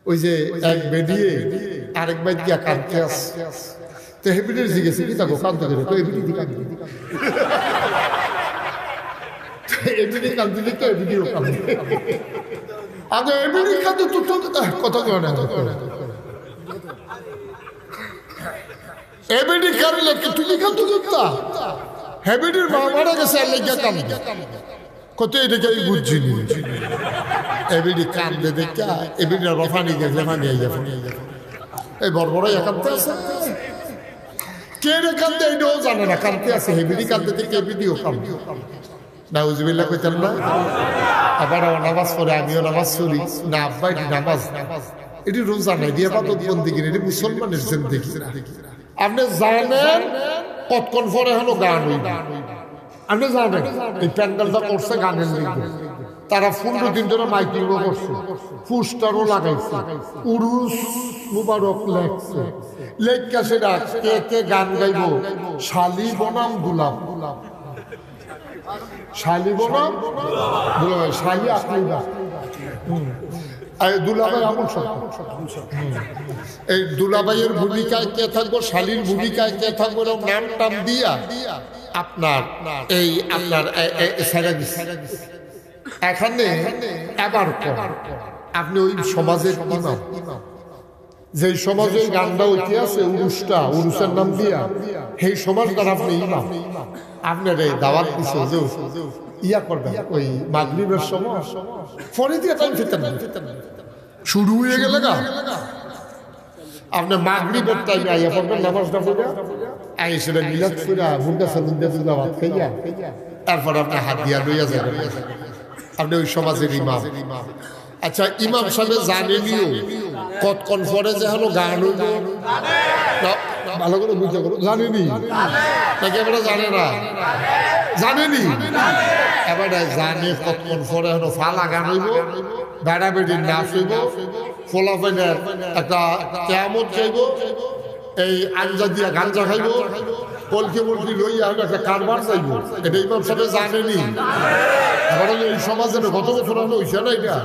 ওই যে এক বেডিয়ে আরেক বাইর গিয়া কাঁদতে আসে, তো হেবিডির জিজ্ঞেসে কি তাকে কাঁদতে গেলে তো এবিডি দি কাঁদতে এবিডি কাঁদতে দিকে এবিডিও কাঁদতে আগে এবিডি কাঁদতে তো কথা বলে না এবিডি কাঁদলে কি তুমি কাঁদতে করতা হেবিডির মা মারা গেছে আর লেগে কাঁদতে কত এটাকে আমি বুঝছি নি এবিডি কাঁদতে দেখা এবিডির রফানি গেছে ফানি এই বড় বড় কাঁদতে আছে কে রে কাঁদতে এটাও জানে না কাঁদতে আছে হেবিডি কাঁদতে থেকে এবিডিও কাঁদতে নাউজুবিল্লাহ কইতাম না আবার নামাজ পড়ে আমিও নামাজ পড়ি না আব্বা এটি নামাজ এটি রোজা নাই দিয়ে বাদত বন্দিগিরি এটি মুসলমানের জিন্দেগি আপনি জানেন কতক্ষণ পরে হলো গান হইব আপনি জানেন এই প্যান্ডেলটা করছে গানের লিখবে তারা 15 দিন ধরে মাইকিংও করছে পোস্টারও লাগাইছে উরুস মুবারক লেখছে লেখা সেটা কে কে গান গাইব শালি বনাম দুলাম শালি বনাম দুলাভাই শালি আকলিবা দুলাভাই আমল এই দুলাভাইয়ের ভূমিকায় কে থাকবো শালির ভূমিকায় কে থাকবো নাম টাম দিয়া আপনার এই আপনার এখানে এবার আপনি ওই সমাজের ইমাম যেই সমাজে গানটা উঠে আছে উরুসের নাম দিয়া সেই সমাজ দ্বারা আপনি ইমাম আপনার এই দাওয়াত দিছে ইয়া করবেন ওই মাগরিবের সময় ফরে দিয়ে টাইম ফিরতেন শুরু হয়ে গেলে গা আপনি মাগরিবের টাইমে আইয়া পড়বেন নামাজটা পড়ে আই সেটা মিলাদ করে মুন্ডা সালুন দিয়ে দাওয়াত খাইয়া তারপর আপনি হাত দিয়া লইয়া যাবেন আপনি ওই সমাজের ইমাম আচ্ছা ইমাম সাহেব জানেনিও কতক্ষণ পরে যে হলো গান হইব ভালো করে বুঝতে করো জানেনি নাকি এবারে জানে না জানেনি এবারে জানে কতক্ষণ পরে হলো ফালা গান হইব বেড়া বেড়ির নাচ হইব ফলাফেনের একটা কেয়ামত যাইব এই আঞ্জা দিয়া গাঞ্জা খাইব কলকি মুলকি লইয়া হলো একটা কারবার যাইব এটা ইমাম সাহেব জানেনি এবার এই সমাজের কত বছর হলো হইছে না এটা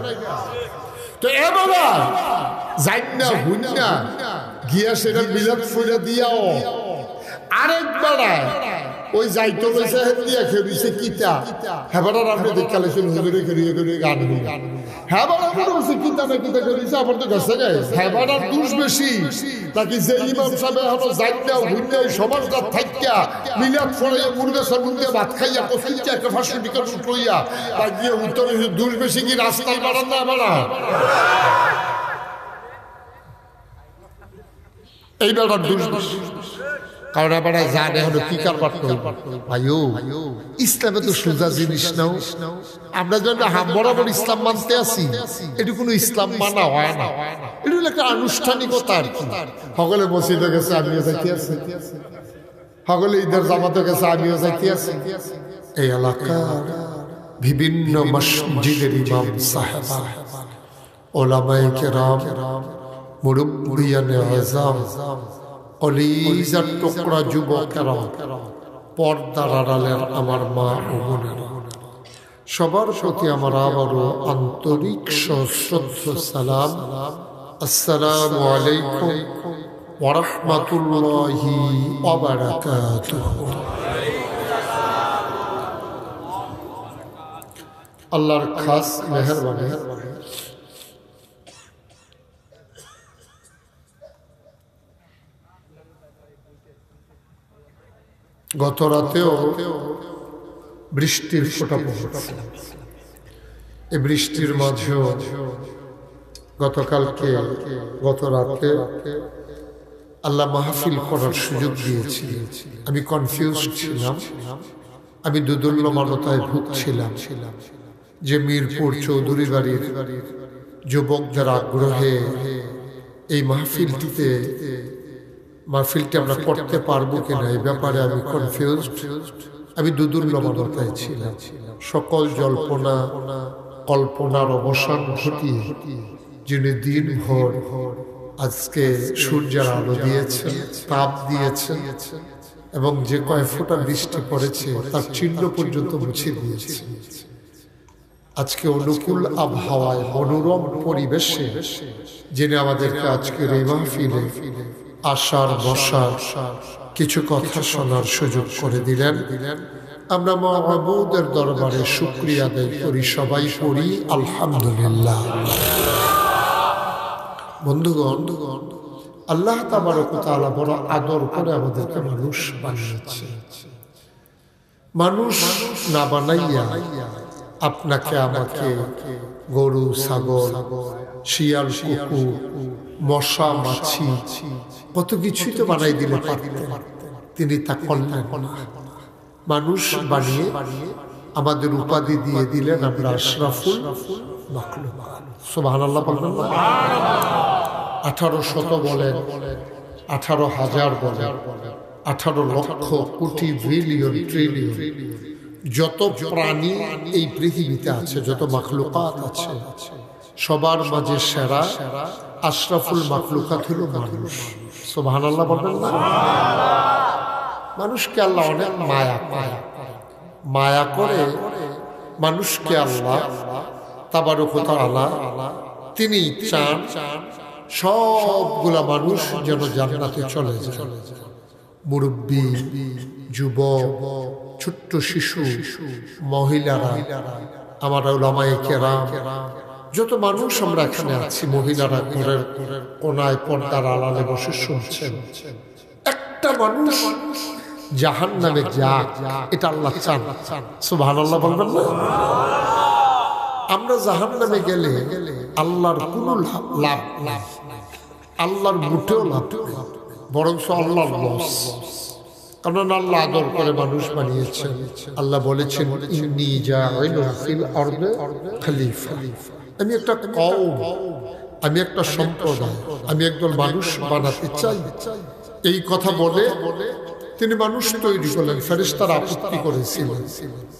তো এ বাবা যাইন না হুন না গিয়া সেটা মিলাদ ফুইরা দিয়াও আরেকবার ওই যাইতো লইছে দিয়া খেলিছে কিতা হেবার আপনি দেখালেছেন হুজুরে খেলিয়ে খেলিয়ে গান হেবার মনে হচ্ছে কিতা না কিতা করেছে আবার তো গেছে গে হেবার দোষ বেশি নাকি যে ইমাম সাহেব হলো যাইন না হুন না সমাজটা থাইকা মিলাদ ফুইরা মুরগা সরুন দিয়ে ভাত খাইয়া কফিটা একটা ফাঁসি বিকাশ লইয়া বা গিয়ে উত্তরে দোষ বেশি কি রাস্তায় বাড়ান না বাড়া এই বেলার দুর্দশ কারণ আবার জানে হলো কি কারবার ভাইও ইসলামে তো সোজা জিনিস নাও আমরা যখন বরাবর ইসলাম মানতে আছি এটি কোনো ইসলাম মানা হয় না এটি হলো একটা আনুষ্ঠানিকতা আর কি সকলে মসজিদে গেছে আমিও যাইতে আছি সকলে ঈদের জামাতে গেছে আমিও যাইতে আছি এই এলাকার বিভিন্ন মসজিদের ইমাম সাহেবা ওলামায়ে কেরাম মুরব্বিয়ানে আযম কলিজার টুকরা যুবকেরা পর্দার আড়ালের আমার মা ও বোনেরা সবার প্রতি আমার আবারও আন্তরিক সশ্রদ্ধ সালাম আসসালামু আলাইকুম ওয়া রাহমাতুল্লাহি ওয়া বারাকাতুহু আল্লাহর খাস মেহেরবানি গত রাতেও বৃষ্টির ফোঁটা পড়ছে এই বৃষ্টির মাঝেও গত রাতে আল্লাহ মাহফিল করার সুযোগ দিয়েছিলেন আমি কনফিউজ ছিলাম আমি দুদুল্যমানতায় ভুগছিলাম যে মিরপুর চৌধুরী বাড়ির যুবকদের আগ্রহে এই মাহফিলটি আমরা করতে পারবো কিনা এই ব্যাপারে আমি কনফিউজড আমি দুদুল্যমানতায় ছিলাম সকল জল্পনা কল্পনার অবসান ঘটিয়ে যিনি দিনভর আজকে সূর্যের আলো দিয়েছেন তাপ দিয়েছেন এবং যে কয় ফোঁটা বৃষ্টি পড়েছে তার চিহ্ন পর্যন্ত মুছে দিয়েছে আজকে অনুকূল আবহাওয়ায় মনোরম পরিবেশে যিনি আমাদেরকে আজকের এই মাহফিলে আসার বসার কিছু কথা শোনার সুযোগ করে দিলেন, আমরা মাহবুবের দরবারে শুকরিয়া আদায় করি, সবাই করি আলহামদুলিল্লাহ। বন্ধুগণ, আল্লাহ তাবারক ওয়া তাআলা বড় আদর করে আমাদেরকে মানুষ বানিয়েছে। মানুষ না বানাইয়া আপনাকে আমাকে গরু ছাগল শিয়াল কুকুর মশা মাছি কত কিছুই তো বানাই দিলে পারতেন, তিনি তা করলেন না। মানুষ বানিয়ে আমাদের উপাধি দিয়ে দিলেন আমরা আশরাফুল মাখলুক। সুবহানাল্লাহ বলবেন না? 1800 বলেন, 18,000 বলেন, 18 লক্ষ কোটি বিলিয়ন ট্রিলিয়ন যত প্রাণী এই পৃথিবীতে আছে, যত মাখলুকাত আছে, সবার মাঝে সেরা আশরাফুল মাখলুকাত হলো মানুষ। সুবহানাল্লাহ বলবেন না? মানুষকে আল্লাহ অনেক মায়া করে মানুষকে আল্লাহ তাবারক ওয়া তাআলা তিনি চান সবগুলা মানুষ যেন জান্নাতে চলে যায়। মুরব্বী, যুবক, ছোট্ট শিশু, মহিলারা, আমার উলামায়ে কেরাম, যত মানুষ আমরা এখানে আছি, মহিলারা ঘরের কোনায় পর্দার আড়ালে বসে শুনছেন, একটা মানুষ জাহান্নামে যাক এটা আল্লাহ চান। সুবহানাল্লাহ বলবেন না? আমরা জাহান্নামে গেলে আল্লাহর কোনো লাভ নাই, আল্লাহর মোটেও লাভ নাই, বরং আল্লাহর লস। কারণ আল্লাহ আদর করে মানুষ বানিয়েছেন। আল্লাহ বলেছেন, ইন্নী জাইলুন ফিল আরদি খলিফা, আমি একটা কওম, আমি একটা সম্প্রদায়, আমি একদল মানুষ বানাতে চাই। এই কথা বলে তিনি মানুষ তৈরি করলেন। ফেরেশতারা আপত্তি করেছিলেন,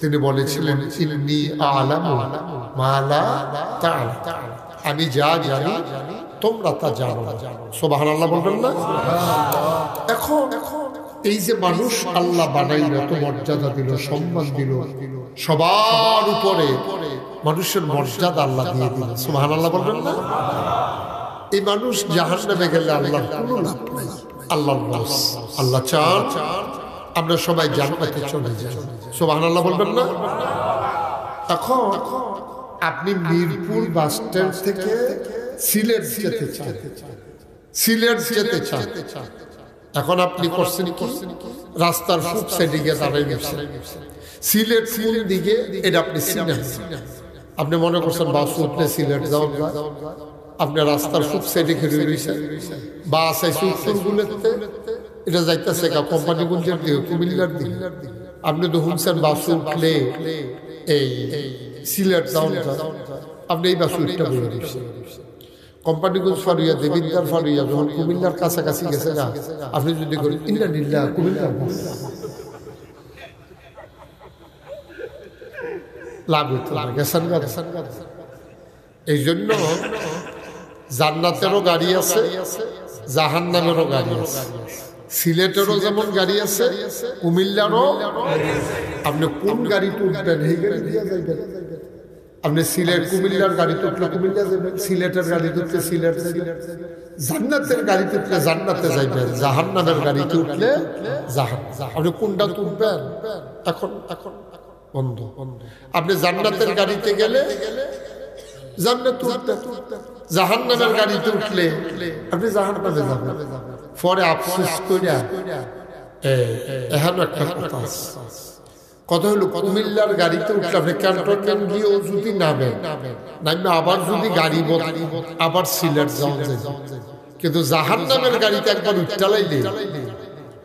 তিনি বলেছিলেন, ইন্নী আ'লামু মা লা তা'লামুন, আমি যা জানি তোমরা তা জানো না। সুবহানাল্লাহ বলবেন না? এখন এই যে মানুষ আল্লাহ বানাইল, এত মর্যাদা দিল, সম্মান দিল, সবার উপরে মানুষের মর্যাদা আল্লাহ দিয়ে দিল। সুবহানাল্লাহ বলবেন না? এই মানুষ জাহান্নামে গেলে আল্লাহর কোনো লাভ নাই, আল্লাহর লস। আল্লাহ চান আমরা সবাই জান্নাতে চলে যাই। সুবহানাল্লাহ বলবেন না? এখন আপনি মিরপুর বাস স্ট্যান্ড থেকে সিলেট যেতে চান, সিলেট যেতে চান, এখন আপনি করছেন কি, রাস্তার ফুট সাইডে গিয়ে দাঁড়াই গেছেন, সিলেট কোন দিকে এটা আপনি চিনেন, আপনি মনে করছেন বাস উঠলে সিলেট যাওয়া যায়, আপনি রাস্তার ফুট সাইডে খেলে রয়েছেন, বাস আইসে উত্তর গুলেতে, এটা যাইতেছে কোম্পানিগঞ্জের দিকে, কুমিল্লার দিকে, আপনি তো শুনছেন বাস উঠলে এই সিলেট যাওয়া যায়, আপনি এই বাস উঠতে বলে দিচ্ছেন। কোম্পানিগঞ্জ ফারুইয়া, দেবিদ্দার ফারুইয়া যখন কুমিল্লার কাছাকাছি গেছে না, আপনি যদি করেন ইন্না নিল্লাহ কুমিল্লার বাস, লাভ হইতো না, গেছেন গা। এই জন্য জান্নাতেরও গাড়ি আছে, জাহান্নামেরও গাড়ি আছে, সিলেটেরও যেমন গাড়ি আছে, কুমিল্লারও। আপনি কোন গাড়িতে উঠবেন এই গাড়ি দিয়ে যাইবেন। আপনি সিলেট কুমিল্লার গাড়িতে উঠলে কুমিল্লা যাবেন, সিলেটের গাড়িতে উঠলে সিলেট যাবেন, জান্নাতের গাড়িতে উঠলে জান্নাতে যাইবেন, জাহান্নামের গাড়িতে উঠলে জাহান্নাম। আপনি কোনটা উঠবেন? এখন বন্ধ, আপনি জান্নাতের গাড়িতে গেলে জান্নাতে উঠবেন, জাহান্নামের গাড়িতে উঠলে আপনি জাহান্নামে যাবেন। পরে আফসোস কইরা এখন একটা কথা আছে, কথা হলো কুমিল্লার গাড়িতে উঠলে আপনি ক্যান্টনমেন্ট গিয়েও যদি নামে আবার যদি গাড়ি আবার সিলেট যাওয়া যায়, কিন্তু জাহান্নামের গাড়িতে একবার উঠতে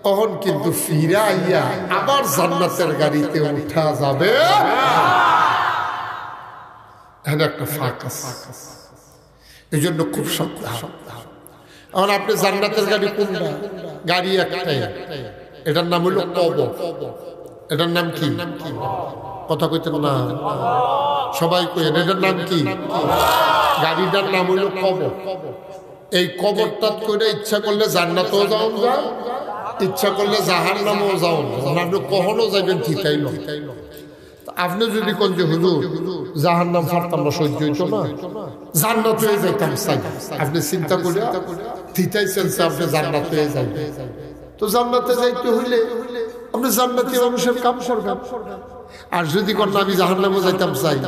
তখন কিন্তু ফিরা আইয়া আবার জান্নাতের গাড়িতে উঠা যাবে। এখানে একটা ফাঁক আছে, এই জন্য খুব সাবধান। এখন আপনি জান্নাতের গাড়ি কোনটা? গাড়ি একটাই, এটার নাম হইল কবর। এটার নাম কি? কথা কইতেন না সবাই, কইেন এটার নাম কি? গাড়িটার নাম হইল কবর। এই কবরটা করে ইচ্ছা করলে জান্নাতেও যাওয়া যায়, ইচ্ছা করলে জাহান্নামেও যাওয়া যায়, আপনি কখনো যাবেন ঠিকাই নয়। আপনি যদি কোন যে হুজুর জাহান্নাম পারতাম না, সহ্য হইতো না, জান্নাত হয়ে যাইতাম চাই, আপনি চিন্তা করে থিতাইছেন আপনি জান্নাত হয়ে যাইবেন। তো জান্নাতে যাইতে হইলে আপনি জান্নাতি মানুষের কাম করবেন। আর যদি কোন আমি জাহান্নামে যাইতাম চাই,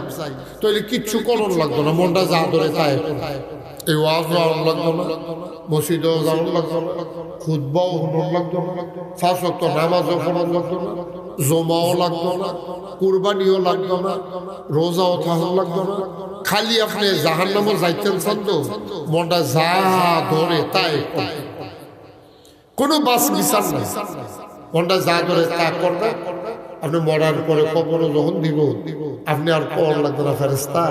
তাহলে কিচ্ছু করণ লাগতো না, মনটা যা ধরে তাই, এই ওয়াজ যাওয়ার লাগতো না, মসজিদেও যাওয়ার লাগতো না, খুতবাও শুনুন লাগতো না, 5 ওয়াক্ত নামাজও পড়ার লাগতো না, জমাও লাগতো না, কুরবানিও লাগতো না, রোজাও থাকার লাগতো না। খালি আপনি জাহান্নামে যাইতেন চান তো, মনটা যা ধরে তাই, কোনো বাস বিচার নাই, মনটা যা ধরে তা করবে। আপনি মরার পরে কবরে যখন দিব, আপনি আর কোন লাগতো না, ফেরেশতা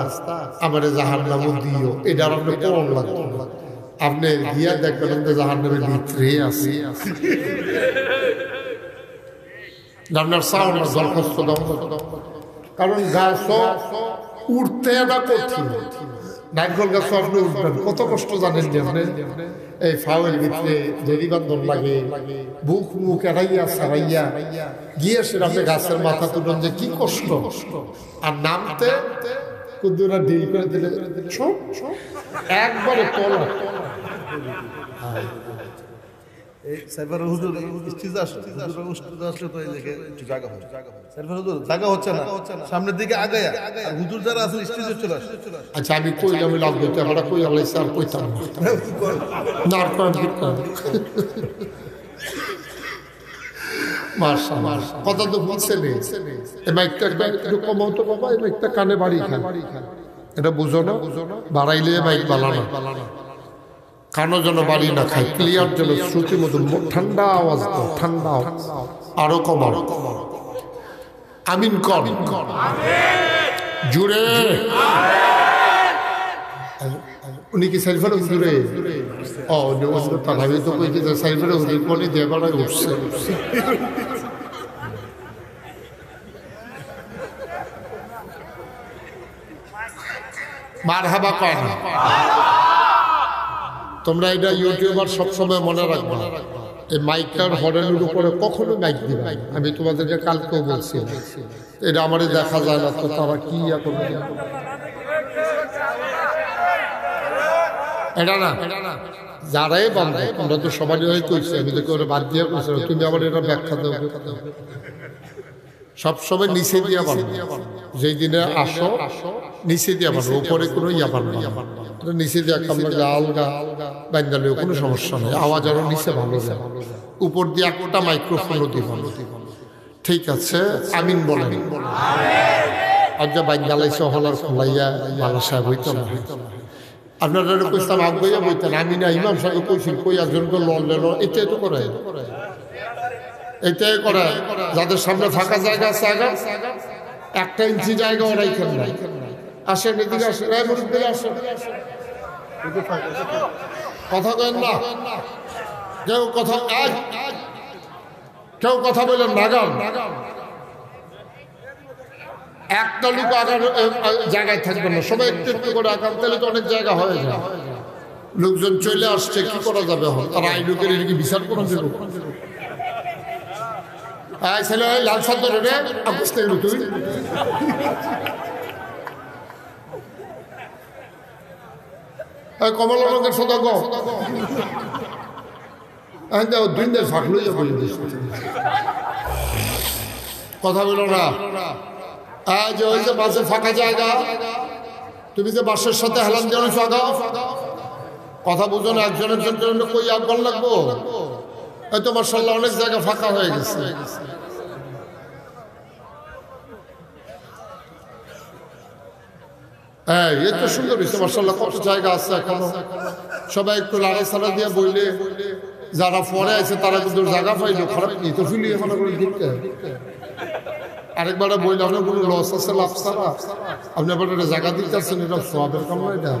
আমারে জাহান্নামে দিও, এটা আর আপনি কোন লাগতো না। আপনি গিয়া দেখবেন যে জাহান্নামের ভিতরে আছে, আপনার সাউন্ড দরখাস্ত দাও, কারণ গাছ উঠতে না কঠিন, নারকেল গাছ আপনি উঠবেন কত কষ্ট জানেন যে আপনি, এই ফাউল ভিতরে জেরি বান্ধন লাগে, বুক মুখ এড়াইয়া সারাইয়া গিয়ে সেটা আপনি গাছের মাথা তুলেন যে কি কষ্ট, আর নামতে কুদুরা ডিল করে দিলে একবারে তলা। সামনের দিকে আগায়া হুজুর যারা আছে স্টেজে চলে আসে। আচ্ছা আমি কইলাম লাভ দিতে আমরা কই আলাইছি আর কইতাম না, আর কোন মাশাআল্লাহ কথা তো বুঝছেন। এই মাইকটা একটু কমাও তো বাবা, এই মাইকটা কানে বাড়ি খান, এটা বুঝো না, বাড়াইলে মাইক বালানো, কানো যেন বাড়ি না খায়, ক্লিয়ার যেন শ্রুতি মধুর, ঠান্ডা আওয়াজ দাও, ঠান্ডা আরো কমাও, আমিন কর জুড়ে। উনি কি সাইফার হুজুরে? ও আমি তো কই যে সাইফার হুজুর কোনে দিয়ে বাড়ায় উঠছে। মারহাবা কয় না। তোমরা এটা ইউটিউবার সবসময় মনে রাখবা, এই মাইকটার হর্নের উপরে কখনো মাইক দিবে। আমি তোমাদেরকে কালকেও বলছি, এটা আমারই দেখা যায় না, তো তারা কি এখন এটা না যারাই বান্ধব, আমরা তো সবারই হয়ে কইছি, আমি তোকে ওরা বাদ দিয়ে কইছি, তুমি আবার এটা ব্যাখ্যা দেবো। সবসময় নিচে দিয়া বানবো, যেই দিনে আসো নিচে দিয়া বানবো, উপরে কোনো ইয়া বানবো, নিচে দিয়া কামড়া গাল গা বান্ধালেও কোনো সমস্যা নেই, আওয়াজ আরো নিচে ভালো যায়, উপর দিয়ে একটা মাইক্রোফোনও দিব। ঠিক আছে, আমিন বলেন। আর যা বান্ধালাইছে হলার খোলাইয়া বালা সাহেব হইতো না, আপনারা কইতাম আগুয়া বইতেন, আমি না ইমাম সাহেব কইছিল কই একজনকে লল লেল, এটাই তো করে, এটাই করে। যাদের সামনে ফাঁকা জায়গা আছে, আগে 1 ইঞ্চি জায়গা ওরাই খেল নাই, আসেন এদিকে আসেন, আসেন, কথা কেন না, কেউ কথা কেউ কথা বলেন নাগান, একটা লোক আগার জায়গায় থাকবে না, সবাই একটু একটু করে আগান, তাহলে তো অনেক জায়গা হয়ে যায়। লোকজন চলে আসছে, কি করা যাবে এখন, তারা এই লোকের এদিকে বিচার করা যাবে। ছেলে লাল সাদ রে বুঝতে গেল তুই, কমলা রঙের সদা গো দুই দিন ফাঁক লইয়া বলে দিস, কথা বলো না। যে ওই যে বাসের ফাঁকা জায়গা, তুমি যে বাসের সাথে হেলান দিয়ে ফাঁকা, কথা বুঝো না, একজনের জন্য কই আগুন লাগবো, হয়তো মাশাআল্লাহ অনেক জায়গা ফাঁকা হয়ে গেছে। হ্যাঁ এই তো সুন্দর হয়েছে মাশাআল্লাহ, কত জায়গা আছে এখনো, সবাই একটু লাড়া ছাড়া দিয়ে বললে, যারা পরে আছে তারা কিন্তু জায়গা পাইলো, খারাপ নেই তো ফিলিয়ে মনে করে দিতে। আরেকবার বইলে আপনার কোনো লস আছে, লাভ ছাড়া আপনি আবার জায়গা দিতে আসছেন, এটা সওয়াবের কাম না, এটা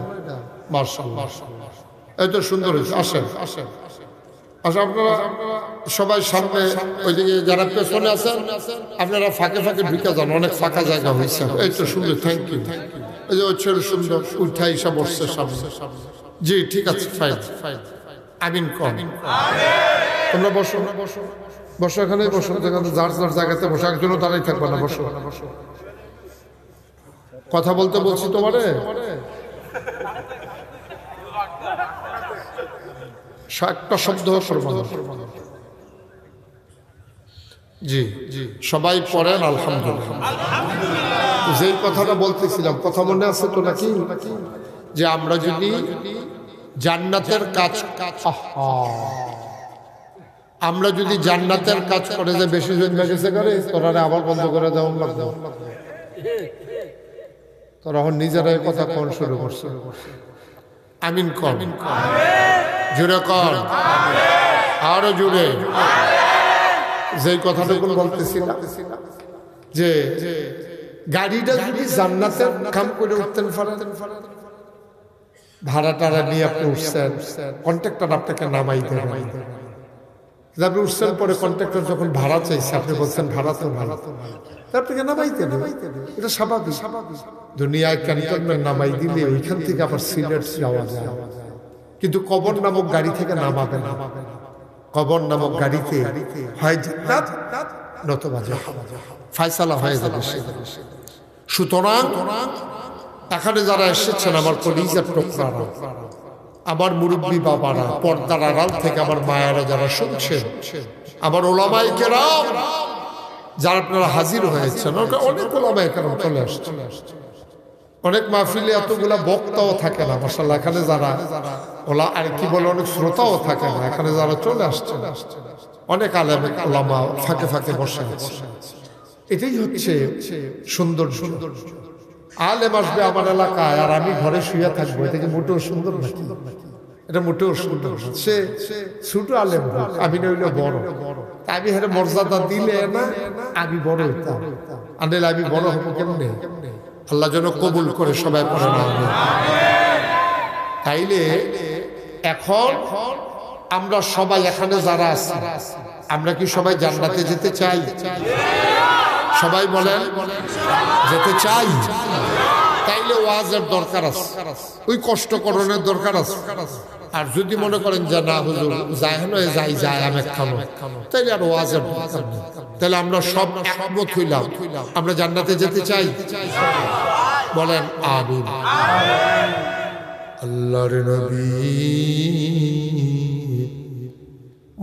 মাশাআল্লাহ এই তো সুন্দর হয়েছে। আসেন আসেন আচ্ছা, আপনারা সবাই সামনে, ওইদিকে যারা পেছনে আছেন আপনারা ফাঁকে ফাঁকে ঢুকে যান, অনেক ফাঁকা জায়গা হয়েছে। এই তো সুন্দর, থ্যাংক ইউ। এই যে হচ্ছে সুন্দর উঠা হিসা বসছে সামনে, জি ঠিক আছে, ফাইন ফাইন, আমিন কম। তোমরা বসো বসো, এখানে বসো, যার যার জায়গাতে বসো, একজনও দাঁড়াই থাকবে না, বসো। কথা বলতে বলছি তোমারে, একটা শব্দ করবো না। জি জি, সবাই পড়েন আলহামদুলিল্লাহ। যেই কথাটা বলতেছিলাম, কথা মনে আছে তো নাকি, যে আমরা যদি জান্নাতের কাজ, আমরা যদি জান্নাতের কাজ করে যে বেশি জন গেছে করে, তোরা আবার বন্ধ করে দেওয়া লাগবে। তোরা এখন নিজেরাই কথা কন শুরু করছে। আমিন কর, জুড়ে কর, আরো জুড়ে। যেই কথাটুকু বলতেছিলাম যে গাড়িটা যদি জান্নাতের কাম করে উঠতেন পারেন, ভাড়া টাড়া নিয়ে আপনি উঠছেন, কন্ট্রাক্টর আপনাকে নামাই দেন। আপনি উঠছেন, পরে কন্ট্রাক্টর যখন ভাড়া চাইছে, আপনি বলছেন ভাড়া তো ভাড়া, আপনাকে নামাইতে দেবে। এটা স্বাভাবিক। দুনিয়ায় ক্যান্টনমেন্ট নামাই দিলে ওইখান থেকে আবার সিলেট যাওয়া যায়, কিন্তু কবর নামক গাড়ি থেকে নামাবে না। কবর নামক গাড়িতে হয় জান্নাত নতুবা জাহান্নাম, ফয়সালা হয়ে যাবে। সুতরাং এখানে যারা এসেছেন, আমার কলিজার টুকরারা, আমার মুরব্বী বাবারা, পর্দার আড়াল থেকে আমার মায়েরা যারা শুনছেন, আমার ওলামায়ে কেরাম যারা আপনারা হাজির হয়েছেন, অনেক ওলামায়ে কেরাম চলে আসছেন। অনেক মাহফিলে এতগুলা বক্তাও থাকে না মাশাআল্লাহ, এখানে যারা ওলা আর কি বলে, অনেক শ্রোতাও থাকে না। এখানে যারা চলে আসছে, অনেক আলেম ওলামা ফাঁকে ফাঁকে বসে আছে। এটাই হচ্ছে সুন্দর। আলেম আসবে আমার এলাকায় আর আমি ঘরে শুয়ে থাকবো, এটা কি মোটেও সুন্দর নাকি? এটা মোটেও সুন্দর। সে ছোট আলেম হোক, আমি নইলে বড়, আমি হেরে মর্যাদা দিলে না, আমি বড় হইতাম। আনলে আমি বড় হবো কেমনে? আল্লাহ যেন কবুল করে সবাই পড়ে না। তাইলে এখন আমরা সবাই এখানে যারা আছি, আমরা কি সবাই জান্নাতে যেতে চাই? সবাই বলেন যেতে চাই। তাইলে ওয়াজের দরকার আছে, ওই কষ্ট করণের দরকার আছে। আর যদি মনে করেন যে না হুজুর যাই নয় যাই আমি খানো, তাইলে আর ওয়াজের দরকার নেই। তাহলে আমরা সব একমত হইলাম, আমরা জান্নাতে যেতে চাই। বলেন আমিন। আল্লাহর নবী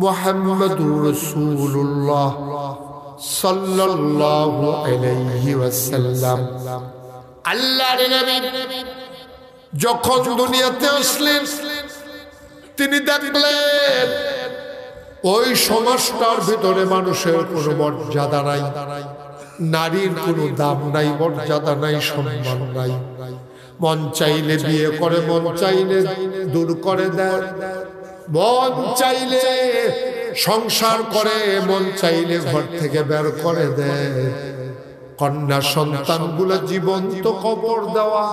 মুহাম্মদুর রাসূলুল্লাহ সাল্লাল্লাহু আলাইহি ওয়াসাল্লাম, আল্লাহর নবী যখন দুনিয়াতে আসলেন, তিনি দেখলেন ওই সমাজটার ভিতরে মানুষের কোনো মর্যাদা নাই, নারীর কোনো দাম নাই, মর্যাদা নাই, সম্মান নাই। মন চাইলে বিয়ে করে, মন চাইলে দূর করে দেয়, মন চাইলে সংসার করে, মন চাইলে ঘর থেকে বের করে দেয়। কন্যা সন্তানগুলো জীবন্ত কবর দেওয়া,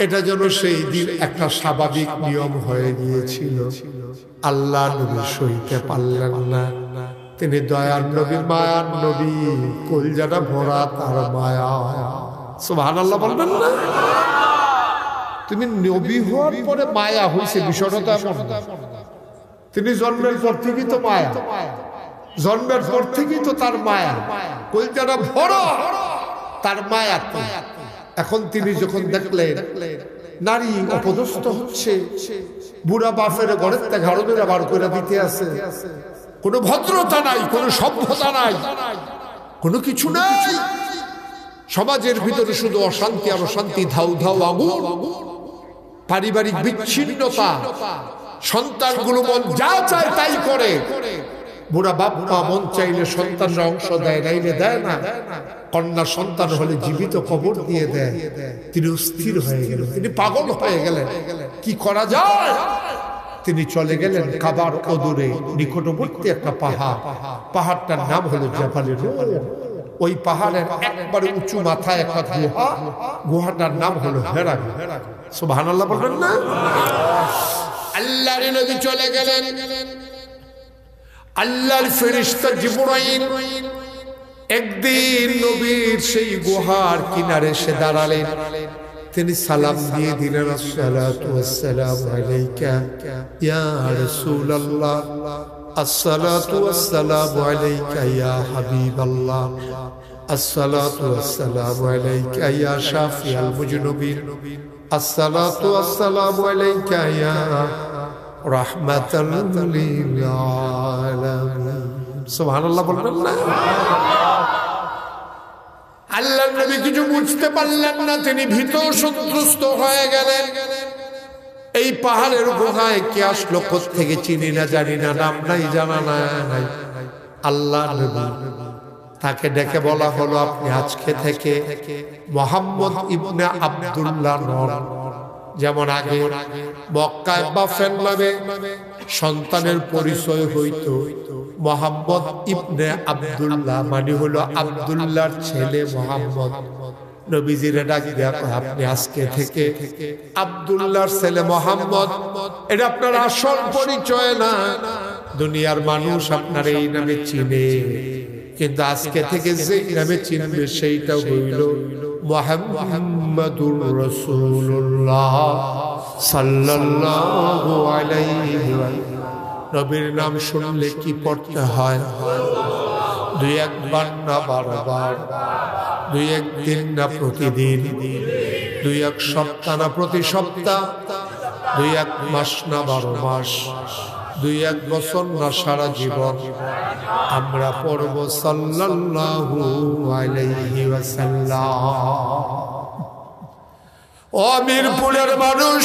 এটা যেন সেই দিন একটা স্বাভাবিক নিয়ম হয়ে গিয়েছিল। আল্লাহ নবী সইতে পারলেন না। তিনি দয়ার নবী, মায়ার নবী, কলজাটা ভরা তার মায়া। সুবহানাল্লাহ বলবেন না? তুমি নবী হওয়ার পরে মায়া হয়েছে, বিষয়টা তো এমন না। তিনি জন্মের পর থেকেই তো মায়া, জন্মের পর থেকেই তো তার মায়া, কলজাটা ভরা তার মায়া। এখন তিনি যখন দেখলেন নারী অপদস্থ হচ্ছে, বুড়া বাপের ঘরের থেকে ঘাড়ে বার করে দিতে আছে, কোনো ভদ্রতা নাই, কোনো সভ্যতা নাই, কোনো কিছু নাই। সমাজের ভিতরে শুধু অশান্তি আর অশান্তি, ধাউ ধাউ আগুন, পারিবারিক বিচ্ছিন্নতা, সন্তানগুলো মন যা চায় তাই করে। বুড়া বাপ্পা মন চাইলে সন্তানরা অংশ দেয়, নাইলে দেয় না। কন্যা সন্তান হলে জীবিত কবর দিয়ে দেয়। তিনি অস্থির হয়ে গেলেন, তিনি পাগল হয়ে গেলেন। কি করা যায়? তিনি চলে গেলেন কাবার অদূরে নিকটবর্তী একটা পাহাড়, পাহাড়টার নাম হলো জাবালে নূর। ওই পাহাড়ের একবারে উঁচু মাথায় একটা গুহা, গুহাটার নাম হলো হেরা। সুবহানাল্লাহ বলবেন না? আল্লাহর নবী চলে গেলেন, আল্লাহর ফেরেশতা জিবরাইল একদিন নবীর সেই গুহার কিনারে এসে দাঁড়ালেন। তিনি সালাম দিয়ে দিলেন, আসসালাতু ওয়াসসালামু আলাইকা ইয়া রাসূলুল্লাহ, আসসালাতু ওয়াসসালামু আলাইকা ইয়া হাবিবাল্লাহ। الصلاة والسلام عليك يا شافي المذنبين الصلاة والسلام عليك يا رحمة للعالمين سبحان الله বলবেন না আল্লাহর নবী কিছু বুঝতে পারলেন না তিনি ভীত সন্ত্রস্ত হয়ে গেলেন এই পাহাড়ের গুহায় কে আসলো কোত্থেকে চিনি না জানি না নাম নাই জানা নাই আল্লাহর নবী তাকে ডেকে বলা হলো আপনি আজকে থেকে মুহাম্মদ ইবনে আব্দুল্লাহ নন যেমন আগে মক্কায় বাফের নামে সন্তানের পরিচয় হইতো মুহাম্মদ ইবনে আব্দুল্লাহ মানে হলো আব্দুল্লাহর ছেলে মুহাম্মদ নবীজিরে ডাক দিয়া আপনি আজকে থেকে আব্দুল্লাহর ছেলে মুহাম্মদ এটা আপনার আসল পরিচয় না দুনিয়ার মানুষ আপনার এই নামে চিনে কিন্তু আজকে থেকে যে নামে চিনবে সেইটা হইল মুহাম্মাদুর রাসূলুল্লাহ সাল্লাল্লাহু আলাইহি নবীর নাম শুনলে কি পড়তে হয় দুই একবার না বারবার দুই একদিন না প্রতিদিন দুই এক সপ্তাহ না প্রতি সপ্তাহ দুই এক মাস না 12 মাস দুই এক বছর না সারা জীবন আমরা পড়ব সাল্লাল্লাহু আলাইহি ওয়াসাল্লাম ও মিরপুরের মানুষ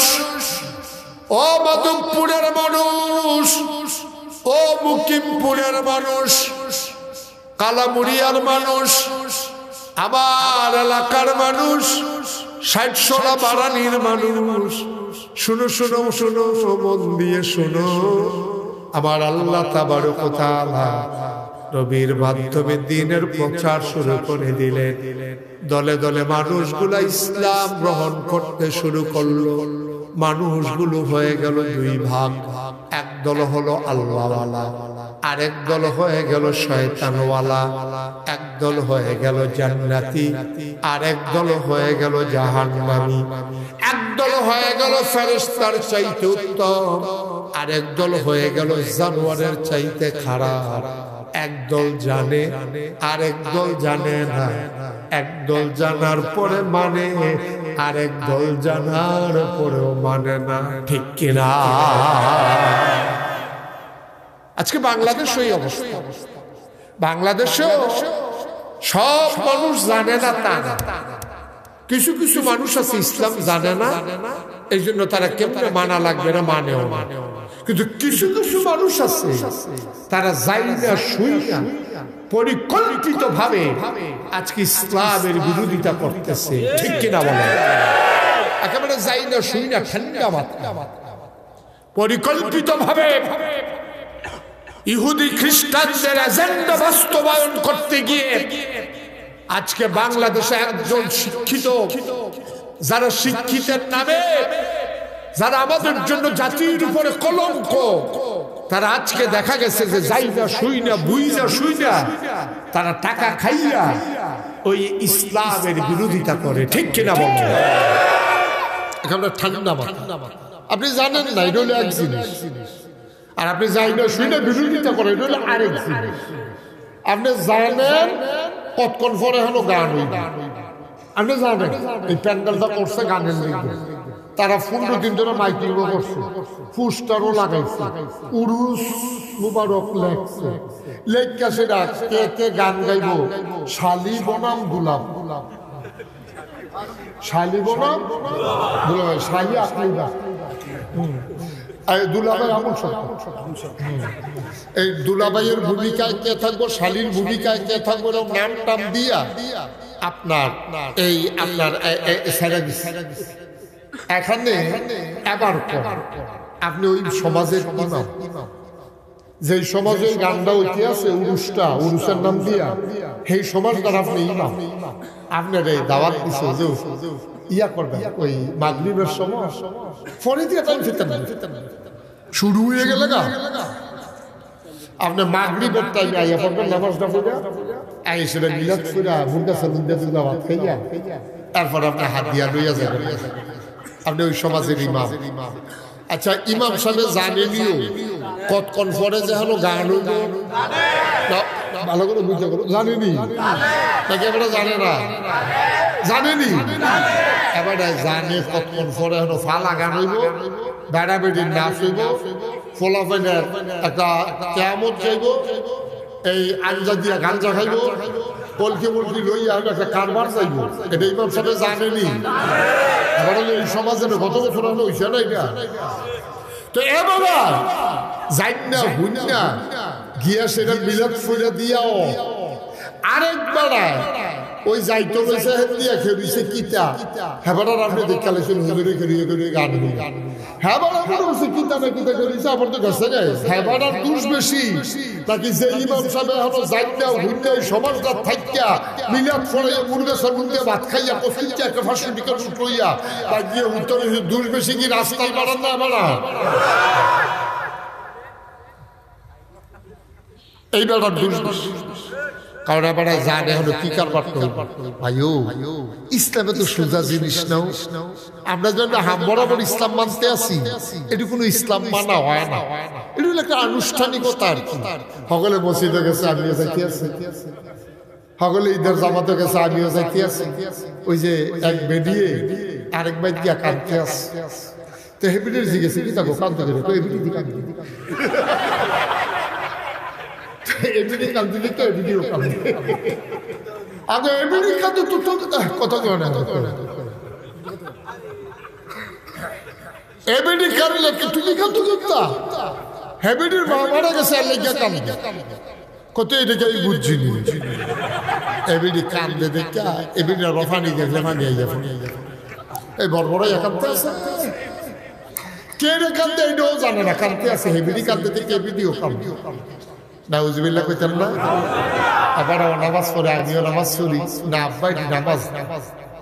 ও মাধবপুরের মানুষ ও মুকিমপুরের মানুষ কালামুড়িয়ার মানুষ আমার এলাকার মানুষ 60 বারানির মানুষ শুনো শুনো শুনো মন দিয়ে শুনো আমার আল্লাহ তাবারক ওয়া তাআলা নবীর মাধ্যমে দ্বীনের প্রচার শুরু করে দিলেন দলে দলে মানুষগুলো ইসলাম গ্রহণ করতে শুরু করলো মানুষগুলো হয়ে গেল দুই ভাগ এক দল হলো আল্লাহওয়ালা আরেক দল হয়ে গেল শয়তানওয়ালা এক দল হয়ে গেল জান্নাতি আরেক দল হয়ে গেল জাহান্নামী এক দল হয়ে গেল ফেরেশতার চাইতে উত্তম আরেক দল হয়ে গেল জানোয়ারের চাইতে খারাপ একদল জানে আরেক দল জানে না একদল জানার পরে মানে আরেক দল জানার পরেও মানে না ঠিক কিনা আজকে বাংলাদেশ এই অবস্থা বাংলাদেশে সব মানুষ জানে না তা না কিছু কিছু মানুষ আছে ইসলাম জানে না এই জন্য তারা কেমনে মানা লাগবে না মানেও না কিন্তু কিছু কিছু মানুষ আছে তারা যাই না শুই না পরিকল্পিত ভাবে আজকে ইসলামের বিরোধিতা করতেছে ঠিক কিনা বলে একেবারে যাই না শুই না ঠান্ডা মাথা পরিকল্পিত ভাবে ইহুদি খ্রিস্টানদের এজেন্ডা বাস্তবায়ন করতে গিয়ে আজকে বাংলাদেশে একজন শিক্ষিত যারা শিক্ষিতের নামে যারা আমাদের জন্য জাতির উপরে কলঙ্ক তারা আজকে দেখা গেছে যে যাই না শুই না বুই না শুই না তারা টাকা খাইয়া ওই ইসলামের বিরোধিতা করে ঠিক কিনা বলছে এখানে ঠান্ডা মাথা আপনি জানেন না এটা হলো এক জিনিস আর আপনি যাই না শুই না বিরোধিতা করে এটা হলো আরেক জিনিস আপনি জানেন কতক্ষণ পরে হলো গান হইবে আপনি জানেন এই প্যান্ডেলটা করছে গানের লিখবে তারা 15 দিন ধরে মাইকিংও করছে পোস্টারও লাগাইছে উরুস মুবারক লেখছে লেখা সেটা কে কে গান গাইব শালি বনাম গোলাপ শালি বনাম গোলাপ শালি আকলিদা দুলাভাই আমল এই দুলাভাইয়ের ভূমিকায় কে থাকবো শালীর ভূমিকায় কে থাকবো নাম টাম দিয়া আপনার এই আপনার এখানে এবার আপনি ওই সমাজের ইমাম যে সমাজে গানটা ঐতি আছে উরুসের নাম দিয়া সেই সমাজ দ্বারা আপনি ইমাম আপনার এই দাওয়াত দিচ্ছে যে ইয়া করবেন ওই মাগরিবের সময় ফরে দিয়ে টাইম ফিরতেন শুরু হয়ে গেলে গা আপনি মাগরিবের টাইমে আইয়া পড়বেন নামাজটা পড়ে আইসেরা মিলাদ ফুরা মুন্ডা সালুন্দা দুলা ভাত খাইয়া তারপর আপনি হাত দিয়া লইয়া যাবেন আপনি ওই সমাজের ইমাম আচ্ছা ইমাম সাহেব জানেনিও কতক্ষণ পরে যে হলো গান হইব ভালো করে বুঝতে করো, জানেনি নাকি এবারে জানে না? জানেনি এবারে জানে কতক্ষণ পরে হলো ফালা গান হইব, বেড়া বেড়ির নাচ হইব, ফোলাফেনের একটা কেমন যাইব, এই আঞ্জা দিয়া গাঞ্জা খাইব, কলকি মুলকি লইয়া একটা কারবার যাইব। এটা ইমাম সাহেব জানেনি। এবার এই সমাজের কত বছর হলো হইছে না এটা? তো এ বাবা যাই না হুন না গিয়া সেটা মিলাদ ফুলে দিয়াও আরেকবার ওই যাইতো রয়েছে দিয়া খেয়েছে কিতা হেবার আপনি দেখালে হুজুরে খেয়ে খেয়ে গান হেবার বলছে কিতা না কিতা করেছে আবার তো গেছে গে হেবার দুষ বেশি নাকি যে ইমাম সাহেব এখন যাই না হুন না সমাজটা থাইকা মিলাদ ফলে মুরগা সরবুন দিয়ে ভাত খাইয়া কফিলটা একটা ফাঁসি টিকা উঠইয়া তা গিয়ে উত্তরে দুষ বেশি কি রাস্তায় বাড়ান না বাড়া এই বেলার দুষ বেশি। কারণ এবার জানে হলো কি কারবার করবো ভাইও ইসলামে তো সোজা জিনিস নাও। আমরা যখন হাম বরাবর ইসলাম মানতে আছি এটি কোনো ইসলাম মানা হয় না, এটি হলো একটা আনুষ্ঠানিকতা আর কি। সকলে মসজিদে গেছে আমিও যাইতে আছি, সকলে ঈদের জামাতে গেছে আমিও যাইতে আছি। ওই যে এক বেডিয়ে আরেক বাইর দিয়া কাঁদতে আসে, তো হেবিডির জিজ্ঞেসে কি থাকো কাঁদতে গেলে তো হেবিডি দি কাঁদতে এমনি কাঁদতে দিতে এমনিও কাঁদতে আগে এমনি কাঁদতে তো কথা কেউ না এমনি কাঁদলে তুমি কাঁদতে করতা হেবিডির মা মারা গেছে আর লেগে কাঁদতে কত এটাকে আমি বুঝছি নি এমনি কাঁদলে দেখা এমনি আর ফানি গেছে ফানি আইয়া এই বড় বড় একান্তে আছে কে রে কাঁদতে এটাও জানে না কাঁদতে আছে হেবিডি কাঁদতে থেকে এমনিও কাঁদতে নাউজুবিল্লাহ কইতেন না। আবার নামাজ পড়ে আমিও নামাজ পড়ি না আব্বা এটি নামাজ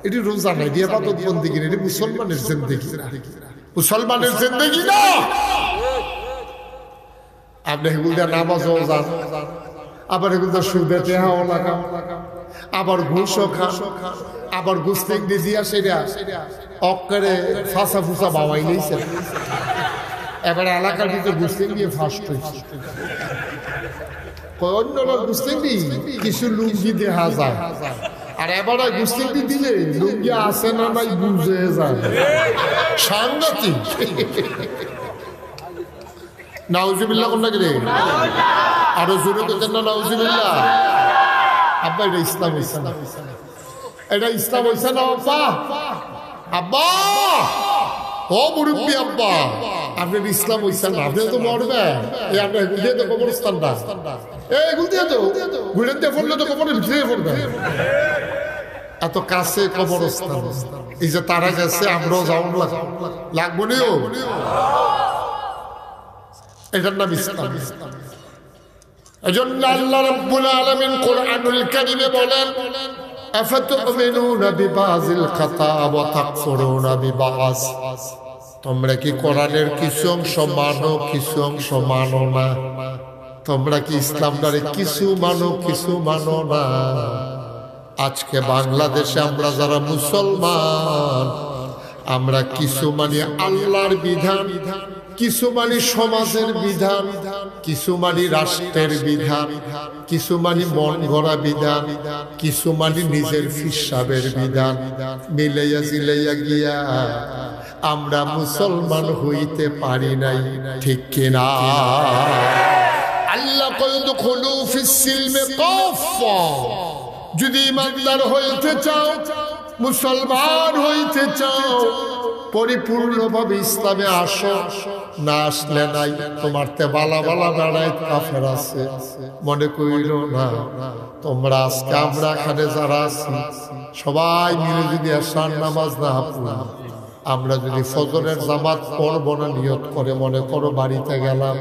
এটি রোজা নাই দিয়ে বাদত বন্দিগি এটি মুসলমানের জিন্দেগি না, মুসলমানের জিন্দেগি না। আপনি এগুলো দিয়ে নামাজও যান, আবার এগুলো দিয়ে সুদে টেহাও লাগান, আবার ঘুষও খান, আবার গুস্তিং দিয়া সেটা অক্কারে ফাঁসা ফুসা বাবাই নিয়েছে। এবার এলাকার ভিতরে গুস্তিং দিয়ে ফার্স্ট হয়েছে, অন্যরা গুস্তিং কিছু লুঙ্গি দেখা যায়, আর এবার গুস্তিং দিলে লুঙ্গি আসে না নাই বুঝে যায় সাংঘাতিক। নাউজুবিল্লাহ কোন লাগে আরো জোরে করতেন না নাউজুবিল্লাহ। আব্বা এটা ইসলাম হইছে না, এটা ইসলাম হইছে না আব্বা। আব্বা ও মুরব্বী আব্বা আপনার ইসলাম হইছে না, আপনি তো মরবেন। এই আপনার এগুলো দিয়ে তো কবরস্থান না, এগুলো দিয়ে তো ঘুরে দিয়ে পড়লে তো কবরের ভিতরে পড়বে। এত কাছে কবরস্থান, এই যে তারা গেছে আমরাও যাও লাগবো নিও, এটার নাম ইসলাম। এজন্য আল্লাহ রাব্বুল আলামিন কোরআনুল কারীমে বলেন আফাতুমিনুনা বিবাযিল কিতাব ওয়া তাকফুরুনা বিবায। তোমরা কি কোরআনের কিছু অংশ মানো কিছু অংশ মানো না? তোমরা কি ইসলামটারে কিছু মানো কিছু মানো না? আজকে বাংলাদেশে আমরা যারা মুসলমান আমরা কিছু মানি আল্লাহর বিধান, কিছু মানি সমাজের বিধান, কিছু মানি রাষ্ট্রের বিধান, কিছু মানি মন গড়া বিধান, কিছু মানি নিজের ফিসাবের বিধান। মিলাইয়া জিলাইয়া গিয়া আমরা মুসলমান হইতে পারি নাই, ঠিক কিনা? আল্লাহ কয় দুখুলু ফিস সিলমে কাফা। যদি ইমানদার হইতে চাও, মুসলমান হইতে চাও, পরিপূর্ণভাবে ইসলামে আসো। না আসলে নাই, তোমার তে বালা বালা বেড়ায় কাফের আছে। মনে করিল না তোমরা আজকে আমরা এখানে যারা আছি সবাই মিলে যদি আসার নামাজ না পড়ি, আমরা যদি ফজরের জামাত পড়বো না নিয়ত করে মনে করো বাড়িতে গেলাম,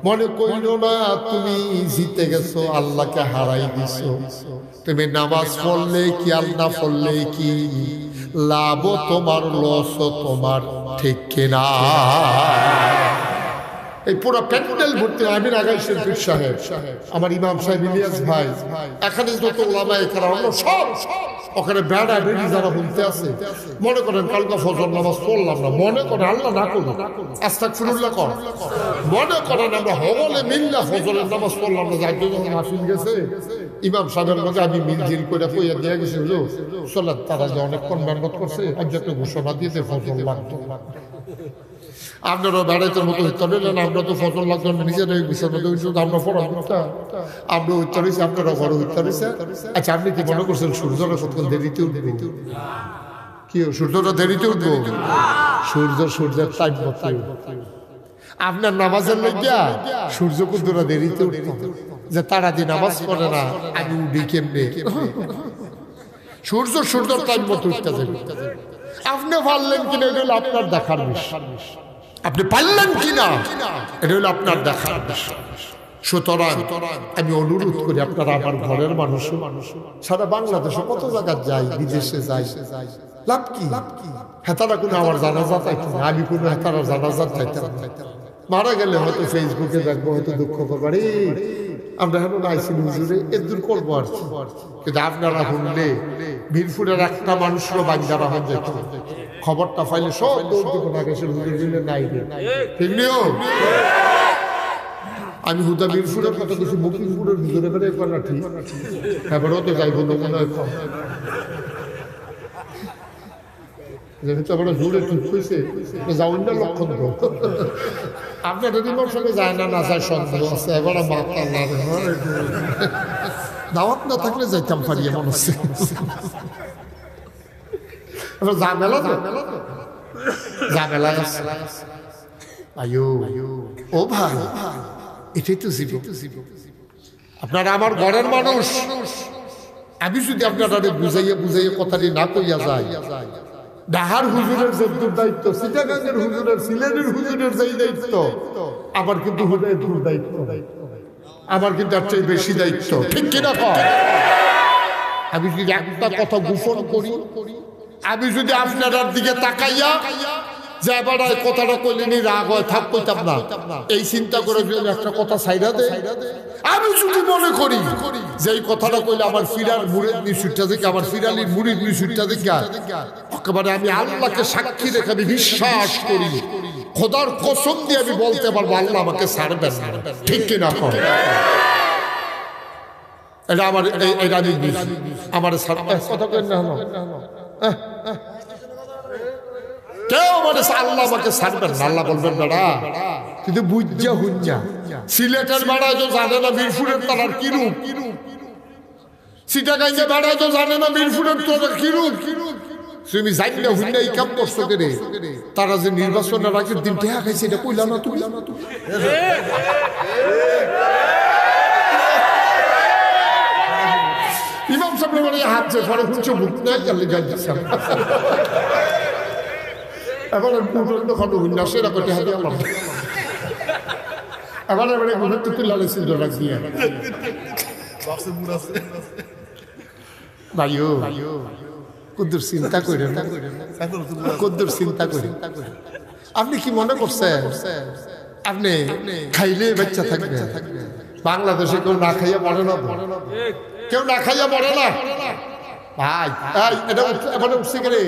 মনে করিল না তুমি জিতে গেছো, আল্লাহকে হারাই দিছো। তুমি নামাজ পড়লে কি আর না পড়লে কি, লাভও তোমার লসও তোমার, ঠিক কিনা? এই পুরো প্যান্ডেল ভর্তি আমির আগাইশের পীর সাহেব, আমার ইমাম সাহেব ইলিয়াস ভাই, এখানে যত ওলামায়ে কেরাম সব ওখানে বেড়া বেড়ি যারা বলতে আছে, মনে করেন কালকা ফজর নামাজ পড়লাম না, মনে করেন আল্লাহ না করুন আস্তাগফিরুল্লাহ কর, মনে করেন আমরা হবলে মিল্লা ফজরের নামাজ পড়লাম না, যার জন্য মাহফিল গেছে ইমাম সাহেবের মধ্যে আমি মিলজিল করে কইয়া দিয়ে গেছি সোলাদ তারা যে অনেকক্ষণ মেহনত করছে আজ একটা ঘোষণা দিয়েছে ফজর লাগতো। আপনারাও বেড়াইতের মতো হইতে পারলেন, আমরা তো ফজল লাগলাম নিজেরাই বিছানা শুধু আমরা পড়া আমরা হইতে পারিছি, আপনারা ঘরে হইতে পারিছে। আচ্ছা আপনি কি মনে করছেন সূর্যটা কতক্ষণ দেরিতে উঠবে? কি সূর্যটা দেরিতে উঠবো? সূর্যের টাইম মতো আপনার নামাজের লাগিয়া সূর্য কুন্দরা দেরিতে উঠত, যে তারা যে নামাজ পড়ে না আমি উঠি কেমনে? সূর্যের টাইম মতো উঠতে যাবে। আপনি পারলেন কিনা এটা হলো আপনার দেখার বিষয়, আপনি পারলেন কিনা এটা হলো আপনার দেখার বিষয়। সুতরাং আমি অনুরোধ করি আপনারা আমার ঘরের মানুষ সারা বাংলাদেশে কত জায়গায় যাই, বিদেশে যাই, লাভ কি? হেতারা কোনো আমার জানাজা চাইতে না, আমি কোনো হেতারা জানাজা চাইতাম না। মারা গেলে হয়তো ফেসবুকে দেখবো, হয়তো দুঃখ করবার আমরা এখন আইসিল হুজুরে এদুর করবো আর কি। কিন্তু আপনারা শুনলে বীরপুরের একটা মানুষেরও বাঞ্জারা হয়ে যেত, খবরটা পাইলে সব দৌড় দিব না গেছে হুজুর দিলে নাই রে, ঠিক নিও। আমি হুদা বীরপুরের কথা কিছু মুকিমপুরের হুজুরে বেড়ে না, ঠিক এবারও তো যাইব না মনে হয়, যেহেতু আমরা জোরে ঠিক হয়েছে যাওয়ার না লক্ষণ তো আপনার রিমোর সঙ্গে যায় না, না যায় সন্দেহ আছে। এবার দাওয়াত না থাকলে যাইতাম পারি এমন হচ্ছে, ঝামেলা ঝামেলা আয়ো ও ভাই, এটাই তো জীবন। আপনারা আমার ঘরের মানুষ, আমি যদি আপনারা বুঝাইয়া কথাটি না কইয়া যায়, ডাহার হুজুরের যে দায়িত্ব, চিটাগাঙ্গের হুজুরের, সিলেটের হুজুরের যেই দায়িত্ব, আমার কিন্তু হুজুরের দূর দায়িত্ব, আমার কিন্তু তার চেয়ে বেশি দায়িত্ব, ঠিক কিনা? আমি যদি একটা কথা গোপন করি, আমি যদি আপনার দিকে তাকাইয়া যে এবার কথাটা কইলেনি রাগ হয় থাক কইতাম না, এই চিন্তা করে যদি একটা কথা সাইডা দে, আমি যদি মনে করি যে এই কথাটা কইলে আমার ফিরার মুড়ির নিশুটটা থেকে, আমার ফিরালির মুড়ির নিশুটটা থেকে একেবারে আমি আল্লাহকে সাক্ষী রেখে আমি বিশ্বাস করি, খোদার কসম দিয়ে আমি বলতে পারবো আল্লাহ আমাকে ছাড়বেন না, ঠিক কিনা? এটা আমার এটা আমি আমার কথা কেন না হলো কেউ মানে আল্লাহ আমাকে ছাড়বেন না, আল্লাহ বলবেন বেড়া কিন্তু বুঝা হুঞ্জা সিলেটের বেড়ায় তো জানে না বীরপুরের তারার কিরূপ, চিটাগাঙ্গে বেড়ায় তো জানে না বীরপুরের তারার কিরূপ, তুমি জানি না হুঞ্জা এই কাম করছো কেন? তারা যে নির্বাচনের আগের দিন ঠেয়া খাইছে এটা কইলা না তুমি? ইমাম সাহেব মানে হাত যে পরে হুঁচো মুখ নাই গেলে যাইছে এবার খন্ড হুন্না সেরা করতে হাতে আমার এবার এবারে মনে তো তুই লালে সিদ্ধ রাখ দিয়ে ভাইও কদ্দুর চিন্তা করেন না, কদ্দুর চিন্তা করেন। আপনি কি মনে করছেন আপনি খাইলে বাচ্চা থাকবে? বাংলাদেশে কেউ না খাইয়া মরে না, কেউ না খাইয়া মরে না ভাই। এটা এবারে উঠছে গেলে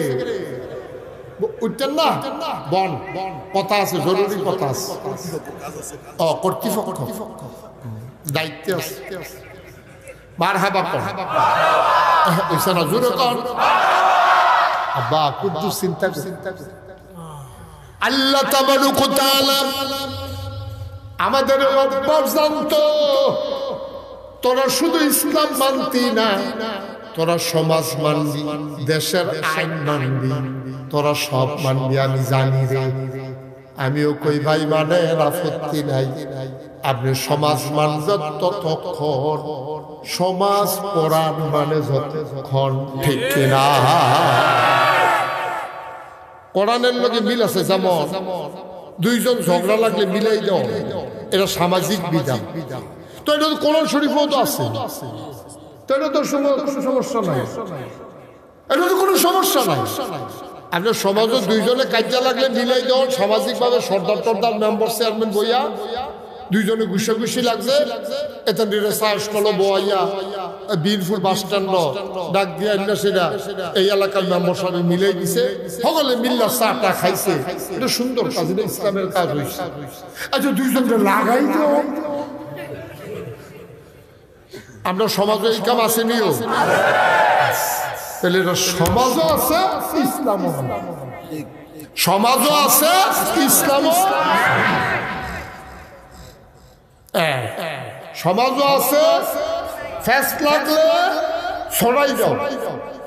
উঠতেন না, বন কথা আছে, জরুরি কথা আছে, কর্তৃপক্ষ দায়িত্বে আছে, বার হাবা জোরে কর আব্বা কুদ্দুস চিন্তা আল্লাহ তাবারক ওয়া তাআলা আমাদের অভ্যাস জানতো, তোরা শুধু ইসলাম মানতি না, তোরা সমাজ মানবি, দেশের আইন মানবি, তোরা সব মানবি আমি জানি রে। আমিও কই ভাই মানে আপত্তি নাই, আপনি সমাজ মানবেন ততক্ষণ, সমাজ পড়ান মানে যতক্ষণ, ঠিক কিনা? কোরআনের লগে মিল আছে, যেমন দুইজন ঝগড়া লাগলে মিলাই দাও, এটা সামাজিক বিধান। তো এটা তো কোরআন শরীফও তো আছে, তো এটা তো কোনো সমস্যা নাই, এটা তো কোনো সমস্যা নাই। আপনার সমাজও দুইজনে কাজে লাগলে মিলাই দেওয়ান সামাজিকভাবে সর্দার টর্দার মেম্বার চেয়ারম্যান বইয়া দুইজনে ঘুষি লাগছে এখান থেকে সাহস করলো বইয়া বীরপুর বাস স্ট্যান্ড ডাক দিয়ে আইনা সেটা এই এলাকার মেম্বার সবাই মিলাই দিছে সকলে মিল্লা চাটা খাইছে। এটা সুন্দর কাজ, এটা ইসলামের কাজ হয়েছে। আচ্ছা দুইজনকে লাগাই দাও। আমরা সমাজে এই কাম আসেনিও, তাহলে এটা সমাজও আছে ইসলামও, সমাজও আছে ইসলামও, সমাজও আছে ফ্যাস লাগলে ছড়াই দাও,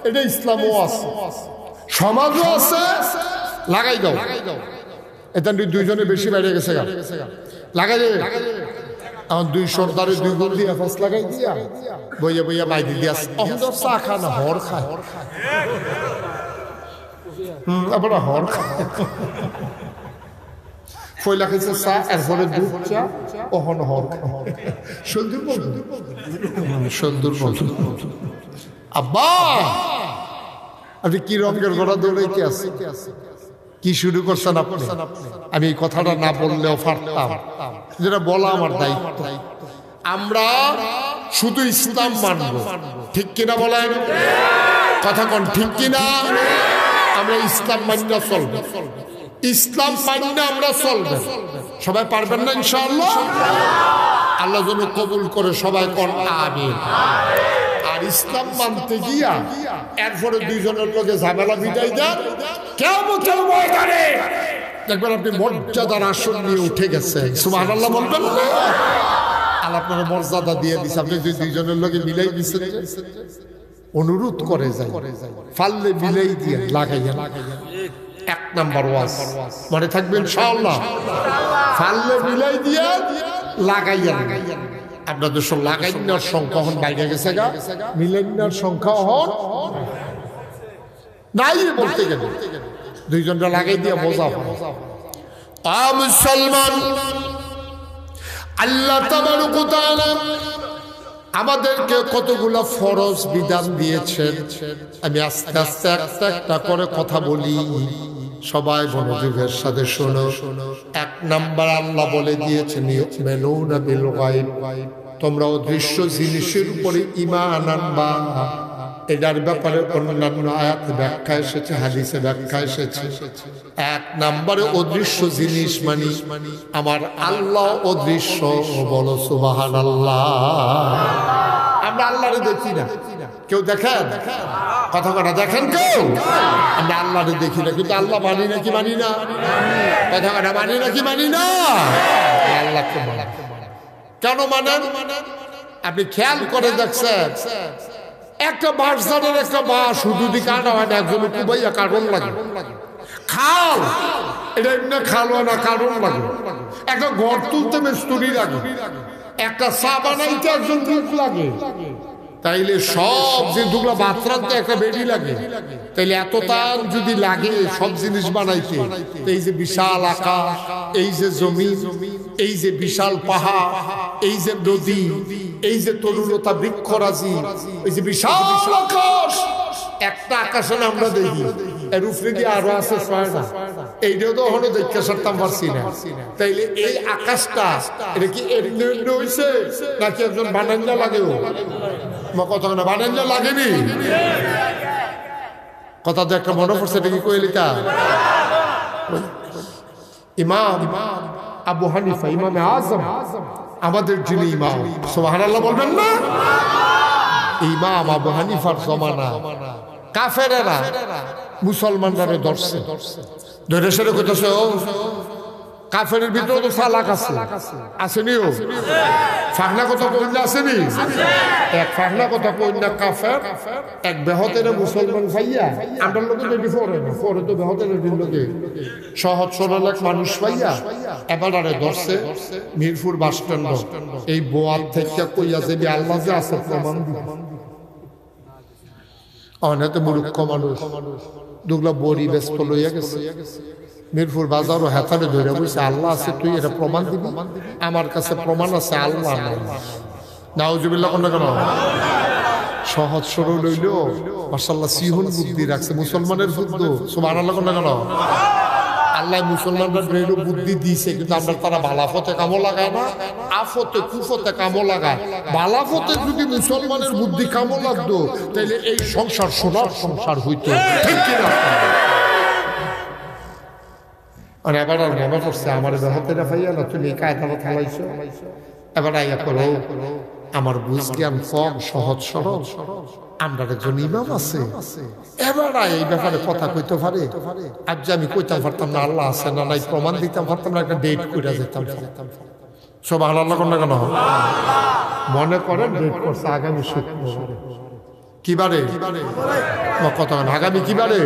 এটা ইসলামও আছে। সমাজও আছে লাগাই দাও, এটা দুইজনে বেশি বাইরে গেছে লাগাই দেবে। আমার দুই সর্দারে দুই গোল দিয়া ফাঁস লাগাই দিয়া বইয়া বইয়া বাইরে দিয়া অহন্দর চা খা না হর খায়, আবার হর খায়। ফয়লা খাইছে চা, এরপরে দুধ চা, ওহন হর খায়। সুন্দর বন্ধু, সুন্দর বন্ধু। আব্বা আপনি কি রঙের গড়া দৌড়াইতে আছে, কি শুরু করছেন আপনি? আমি এই কথাটা না বললেও পারতাম, যেটা বলা আমার দায়িত্ব। আমরা শুধু ইসলাম মানব, ঠিক কিনা বলেন? কথা কোন ঠিক কিনা? আমরা ইসলাম মান্য চলবে, ইসলাম মান্য আমরা চলবে। সবাই পারবেন না ইনশাআল্লাহ? আল্লাহ যেন কবুল করে, সবাই কোন আমিন। আর ইসলাম মানতে গিয়া এরপরে দুইজনের লোকে ঝামেলা বিদায় দেন, কিয়ামতের ময়দানে দেখবেন আপনি মর্যাদার আসন নিয়ে উঠে গেছে। সুবহানাল্লাহ বলবেন না? আল্লাহ আপনার মর্যাদা দিয়ে দিছে, আপনি যদি দুইজনের লোকে মিলাই দিচ্ছেন। অনুরোধ করে যায়, ফাললে মিলাই দিয়ে লাগাইয়া, এক নাম্বার ওয়াজ মনে থাকবে ইনশাআল্লাহ। ফাললে মিলাই দিয়ে লাগাইয়া, আপনাদের সব লাগাইনার সংখ্যা হন বাইরে গেছে গা, মিলাইনার সংখ্যা হন নাই বলতে গেলে দুইজনটা লাগাই দিয়ে বোঝা। মুসলমান, আল্লাহ তাবারক ওয়া তাআলা আমাদেরকে কতগুলা ফরজ বিধান দিয়েছেন। আমি আস্তে আস্তে একটা একটা করে কথা বলি, সবাই মনোযোগের সাথে শোনো। এক নাম্বার আল্লাহ বলে দিয়েছেন ইউমিনুনা বিল গায়ব, তোমরা অদৃশ্য জিনিসের উপরে ঈমান আনবা। এটার ব্যাপারে অন্যান্য আয়াতে ব্যাখ্যা এসেছে, হাদিসে ব্যাখ্যা এসেছে। এক নম্বরে অদৃশ্য জিনিস মানে আমার আল্লাহ অদৃশ্য। বলো সুবহানাল্লাহ। আমরা আল্লাহরে দেখি না, কেউ দেখেন? কথা কথা দেখেন কেউ? আমরা আল্লাহরে দেখি না, কিন্তু আল্লাহ মানি নাকি মানি না? কথা কথা মানি নাকি মানি না? আল্লাহকে মানি। কেন মানেন? আপনি খেয়াল করে দেখছেন, একটা বাঁশঝাড়ের একটা বাঁশ শুধু দি কাটা হয় না, একজন কুবাইয়া কারণ লাগে। খাল এটা এমনি খাল হয় না, কারণ লাগে। একটা ঘর তুলতে মিস্ত্রি লাগে, একটা চা বানাইতে একজন লোক লাগে। তাইলে সব যে দুগুলা বাথরাতে একটা বেডি লাগে, তাইলে এত তার যদি লাগে সব জিনিস বানাইতে, এই যে বিশাল আকাশ, এই যে জমি, এই যে বিশাল পাহাড়, এই যে নদী, এই যে তরুলতা বৃক্ষরাজি, এই যে বিশাল আকাশ, একটা আকাশে আমরা দেখি, এর উপরে দিয়ে আরো আছে ছয়টা, এইটাও তো এখনো দেখতে সারতাম পারছি না। তাইলে এই আকাশটা এটা কি এমনি এমনি হয়েছে নাকি একজন বানাঞ্জা লাগেও? কথা না, বানাঞ্জা লাগেনি। কথা তো একটা মনে পড়ছে, এটা কি কইলিতা? ইমাম আবু হানিফা, ইমামে আজম, আমাদের যিনি ইমাম, সুবহানাল্লাহ বলবেন না? ইমাম আবু হানিফার জমানা কাফেরেরা মুসলমানরা ধরছে, ধরে সেরে কইতেছে ও কাফেরের ভিতরে তো চালাক আছে, আসেনিও? ফাগনা কথা কইনা আসেনি? এক ফাগনা কথা কইনা কাফের এক বেহতের মুসলমান ভাইয়া আমরা লোকে যদি পড়ে না, পরে তো বেহতের লোকে সহজ সরল এক মানুষ ভাইয়া এবারে ধরছে মিরপুর বাস স্ট্যান্ড। এই বোয়াল থেকে কইয়া যে আল্লাহ যে আছে প্রমাণ দিবে। অনেক মূর্খ মানুষ দুগুলা বড়ি ব্যস্ত লইয়া গেছে মিরপুর বাজারও হেতারে ধরে বলছে আল্লাহ আছে, তুই এটা প্রমাণ দিবি? আমার কাছে প্রমাণ আছে আল্লাহ নাই। নাউজুবিল্লাহ কোন কেন? সহজ সরল হইল মাশাআল্লাহ সিহন বুদ্ধি রাখছে মুসলমানের বুদ্ধ সুবহানাল্লাহ কোন কেন আল্লাহ মুসলমানদের ব্রেন বুদ্ধি দিয়েছে কিন্তু আমরা তারা বালাফতে কামো লাগায় না আফতে কুফতে কামো লাগায় বালাফতে যদি মুসলমানের বুদ্ধি কামো লাগতো তাহলে এই সংসার সোনার সংসার হইতো ঠিক কিনা আর এবার আর মনে করছে আমার দেহতে না ভাইয়া না তুমি কায়দাটা খেলাইছো এবার আইয়া করো আমার বুঝ জ্ঞান কম সহজ সরল আমরা একজন ইমাম আছে এবার এই ব্যাপারে কথা কইতে পারে আজ যে আমি কইতাম পারতাম না আল্লাহ আছে না নাই প্রমাণ দিতাম পারতাম না একটা ডেট করে যেতাম সব আল্লাহ কোন কেন মনে করেন ডেট করছে আগামী শুক্রবারে কিবারে কথা আগামী কিবারে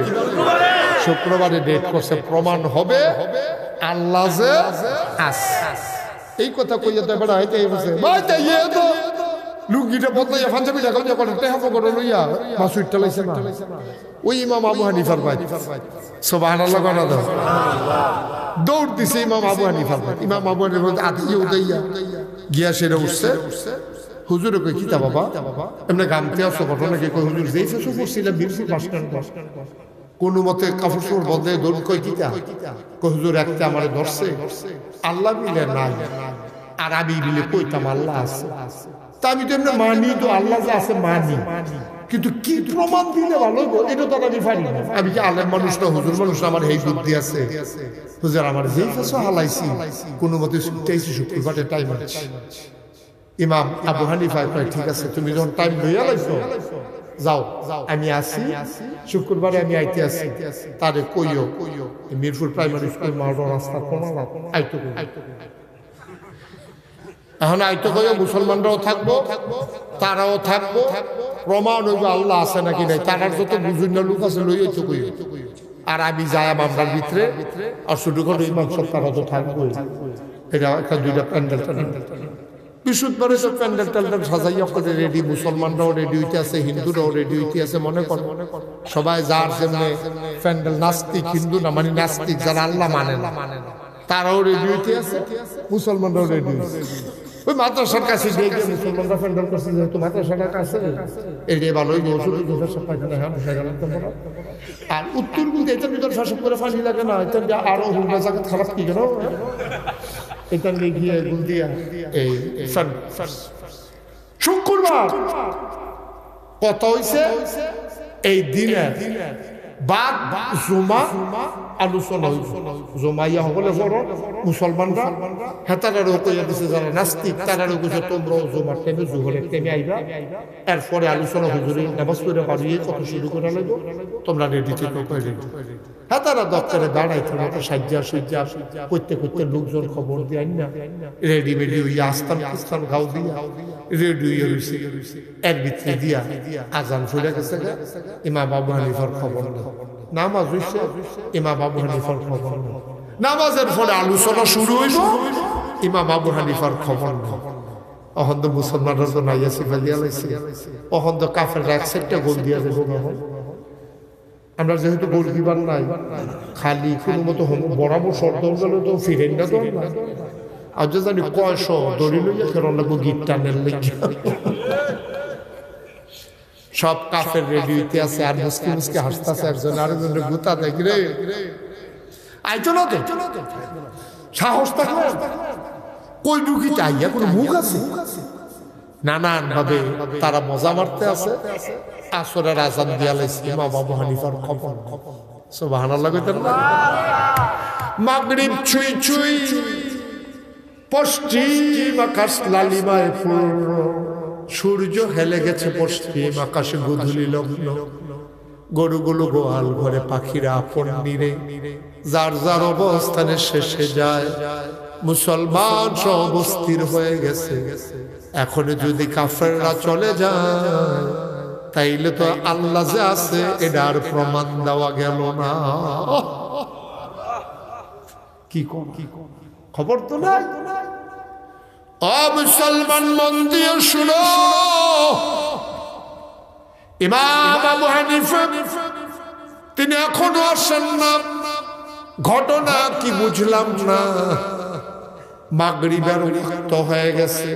শুক্রবারে ডেট করছে প্রমাণ হবে আল্লাহ যে আছে এই কথা কইয়া তো এবার হইতে বসে ভাই তাই তো লুঙ্গিটা বদলাইয়া পাঞ্জাবিটা গঞ্জা করে টেহাপো করে লইয়া মাসুইটটা লাইছে না ওই ইমাম আবু হানিফার ভাই সুবহানাল্লাহ কোনা দাও দৌড় দিছে ইমাম আবু হানিফার ভাই ইমাম আবু হানিফার আতিয়ে উদাইয়া গিয়া সেরে উঠছে হুজুরে কই কিতা বাবা এমনি গামতে আসো ঘটনা কি কই হুজুর যেই ফেসো করছিলাম মিরপুর বাস স্ট্যান্ড কোন মতে কাপড় চোপড় বদলে দৌড় কই কিতা কই হুজুর একটা আমারে ধরছে আল্লাহ মিলে নাই আর আমি মিলে কইতাম আল্লাহ আছে তা আমি তো এমনি মানি তো আল্লাহ যে আছে মানি কিন্তু কি প্রমাণ দিলে ভালো এটা তো আমি পারি না আমি কি আলেম মানুষ না হুজুর মানুষ না আমার এই বুদ্ধি আছে হুজুর আমার যেই ফেসো হালাইছি কোনো মতে শুনতেছি শুক্রবারে টাইম আছে ইমাম আবু হানিফা কয় ঠিক আছে তুমি যখন টাইম লইয়া লাইছো যাও আমি আসি শুক্রবারে আমি আইতে আসি তারে কইও মিরপুর প্রাইমারি স্কুল মাওড় রাস্তা কোন আইতো এখন আইতো কইও মুসলমানরাও থাকবো তারাও থাকবো প্রমাণ হইব আল্লাহ আছে নাকি নাই তারার যত বুঝুন লোক আছে লইয়া তো কইও আর আমি যাই মামলার ভিতরে আর শুধু করে ইমাম সব তারা তো থাকবো এটা একটা দুইটা প্যান্ডেল বিশুদ্ধবারে সব প্যান্ডেল ট্যান্ডেল সাজাইয়া করে রেডি মুসলমানরাও রেডি হইতে আছে হিন্দুরাও রেডি হইতে আছে মনে কর সবাই যার যেমনি প্যান্ডেল নাস্তিক হিন্দু না মানে নাস্তিক যারা আল্লাহ মানে না তারাও রেডি হইতে আছে মুসলমানরাও রেডি হইছে ওই মাদ্রাসার কাছে দেখে মুসলমানরা প্যান্ডেল করছে যেহেতু মাদ্রাসার কাছে এটাই ভালোই বলছিল আর উত্তর কিন্তু এটার ভিতর শাসক করে ফাঁসি লাগে না এটা আরো হুন্ডা জায়গা খারাপ কি কেন এটা গিয়ে গুল দিয়া এই শুক্রবার কত হইছে এই দিনে বাদ জুমা আলোচনা হইছে জুমাইয়া হলে বড় মুসলমানরা হেতারারও কইয়া দিছে যারা নাস্তিক তারারও কইছে তোমরাও জুমার টাইমে জুহরের টাইমে আইবা এরপরে আলোচনা হুজুরে নামাজ পড়ে বাড়িয়ে কত শুরু করে লাগবো তোমরা রেডি থেকে কই রেডি হেতারা দপ্তরে দাঁড়াইছে না সাজ্জা সুজ্জা করতে করতে লোকজন খবর দেয় না রেডি মেডি হইয়া আস্তান আস্তান গাও দিয়া রেডি হইয়া রইছে এর ভিতরে দিয়া আজান ফুলে গেছে ইমাম আবু হানিফার খবর না নামাজ হইছে ইমাম আবু হানিফার খবর না নামাজের ফলে আলোচনা শুরু হইল ইমাম আবু হানিফার খবর না অহন তো মুসলমানরা তো নাইয়া সিফা দিয়া লাইছে অহন তো কাফের এক সেটটা গোল দিয়া দেবো না আমরা যেহেতু গোলকিপার নাই খালি কোনো মতো বরাবর শর্ত গেলে তো ফিরেন না তো আর যে জানি কয়শ দড়ি লইয়া ফেরন লাগবো গিট টানের লেগে সব কাফের রেডি হইতে আছে আর মুসকি মুসকি হাসতেছে একজন আরেকজনের গুতা দেখ রে আইতো না তো সাহস থাকলে কই ঢুকি চাইয়া কোনো মুখ আছে নানান ভাবে তারা মজা মারতে আছে আসরের আজান দিয়া লাইছে ইমাম আবু হানিফার খবর সুবহানাল্লাহ কইতেন না মাগরিব ছুঁই ছুঁই পশ্চিম আকাশ লালিমায় পূর্ণ সূর্য হেলে গেছে পশ্চিম আকাশে গোধূলি লগ্ন গরুগুলো গোয়াল ঘরে পাখিরা আপন নিরে যার যার অবস্থানে শেষে যায় মুসলমান সব অস্থির হয়ে গেছে এখন যদি কাফেররা চলে যায় তাইলে তো আল্লাহ যে আছে এটার প্রমাণ দেওয়া গেল না কি খবর তো নাই মুসলমান মন দিয়ে শুনো ইমাম আবু হানিফা তিনি এখনো আসেন না ঘটনা কি বুঝলাম না মাগরিবের ওয়াক্ত হয়ে গেছে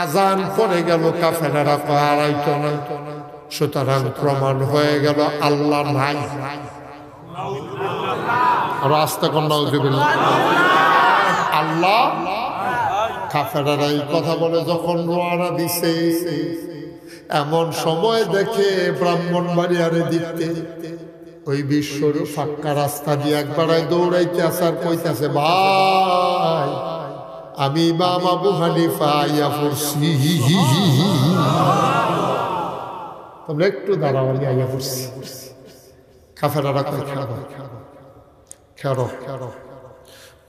আজান পড়ে গেল, কাফেলারা আড়াইতো না। সুতরাং প্রমাণ হয়ে গেল আল্লাহ নাই। রাস্তা কন্যা আল্লাহ। কাফেলারা এই কথা বলে যখন রওনা দিছে, এমন সময় দেখে ব্রাহ্মণবাড়িয়ারে দিতে ওই বিশ্বর ফাঁকা রাস্তা দিয়ে একবার দৌড়াইতে আসার কইতাছে, ভাই আমি ইমাম আবু হানিফা আইয়া পড়ছি। তোমরা একটু দাঁড়াও, আমি আইয়া পড়ছি। কাফেলারা কই খেরো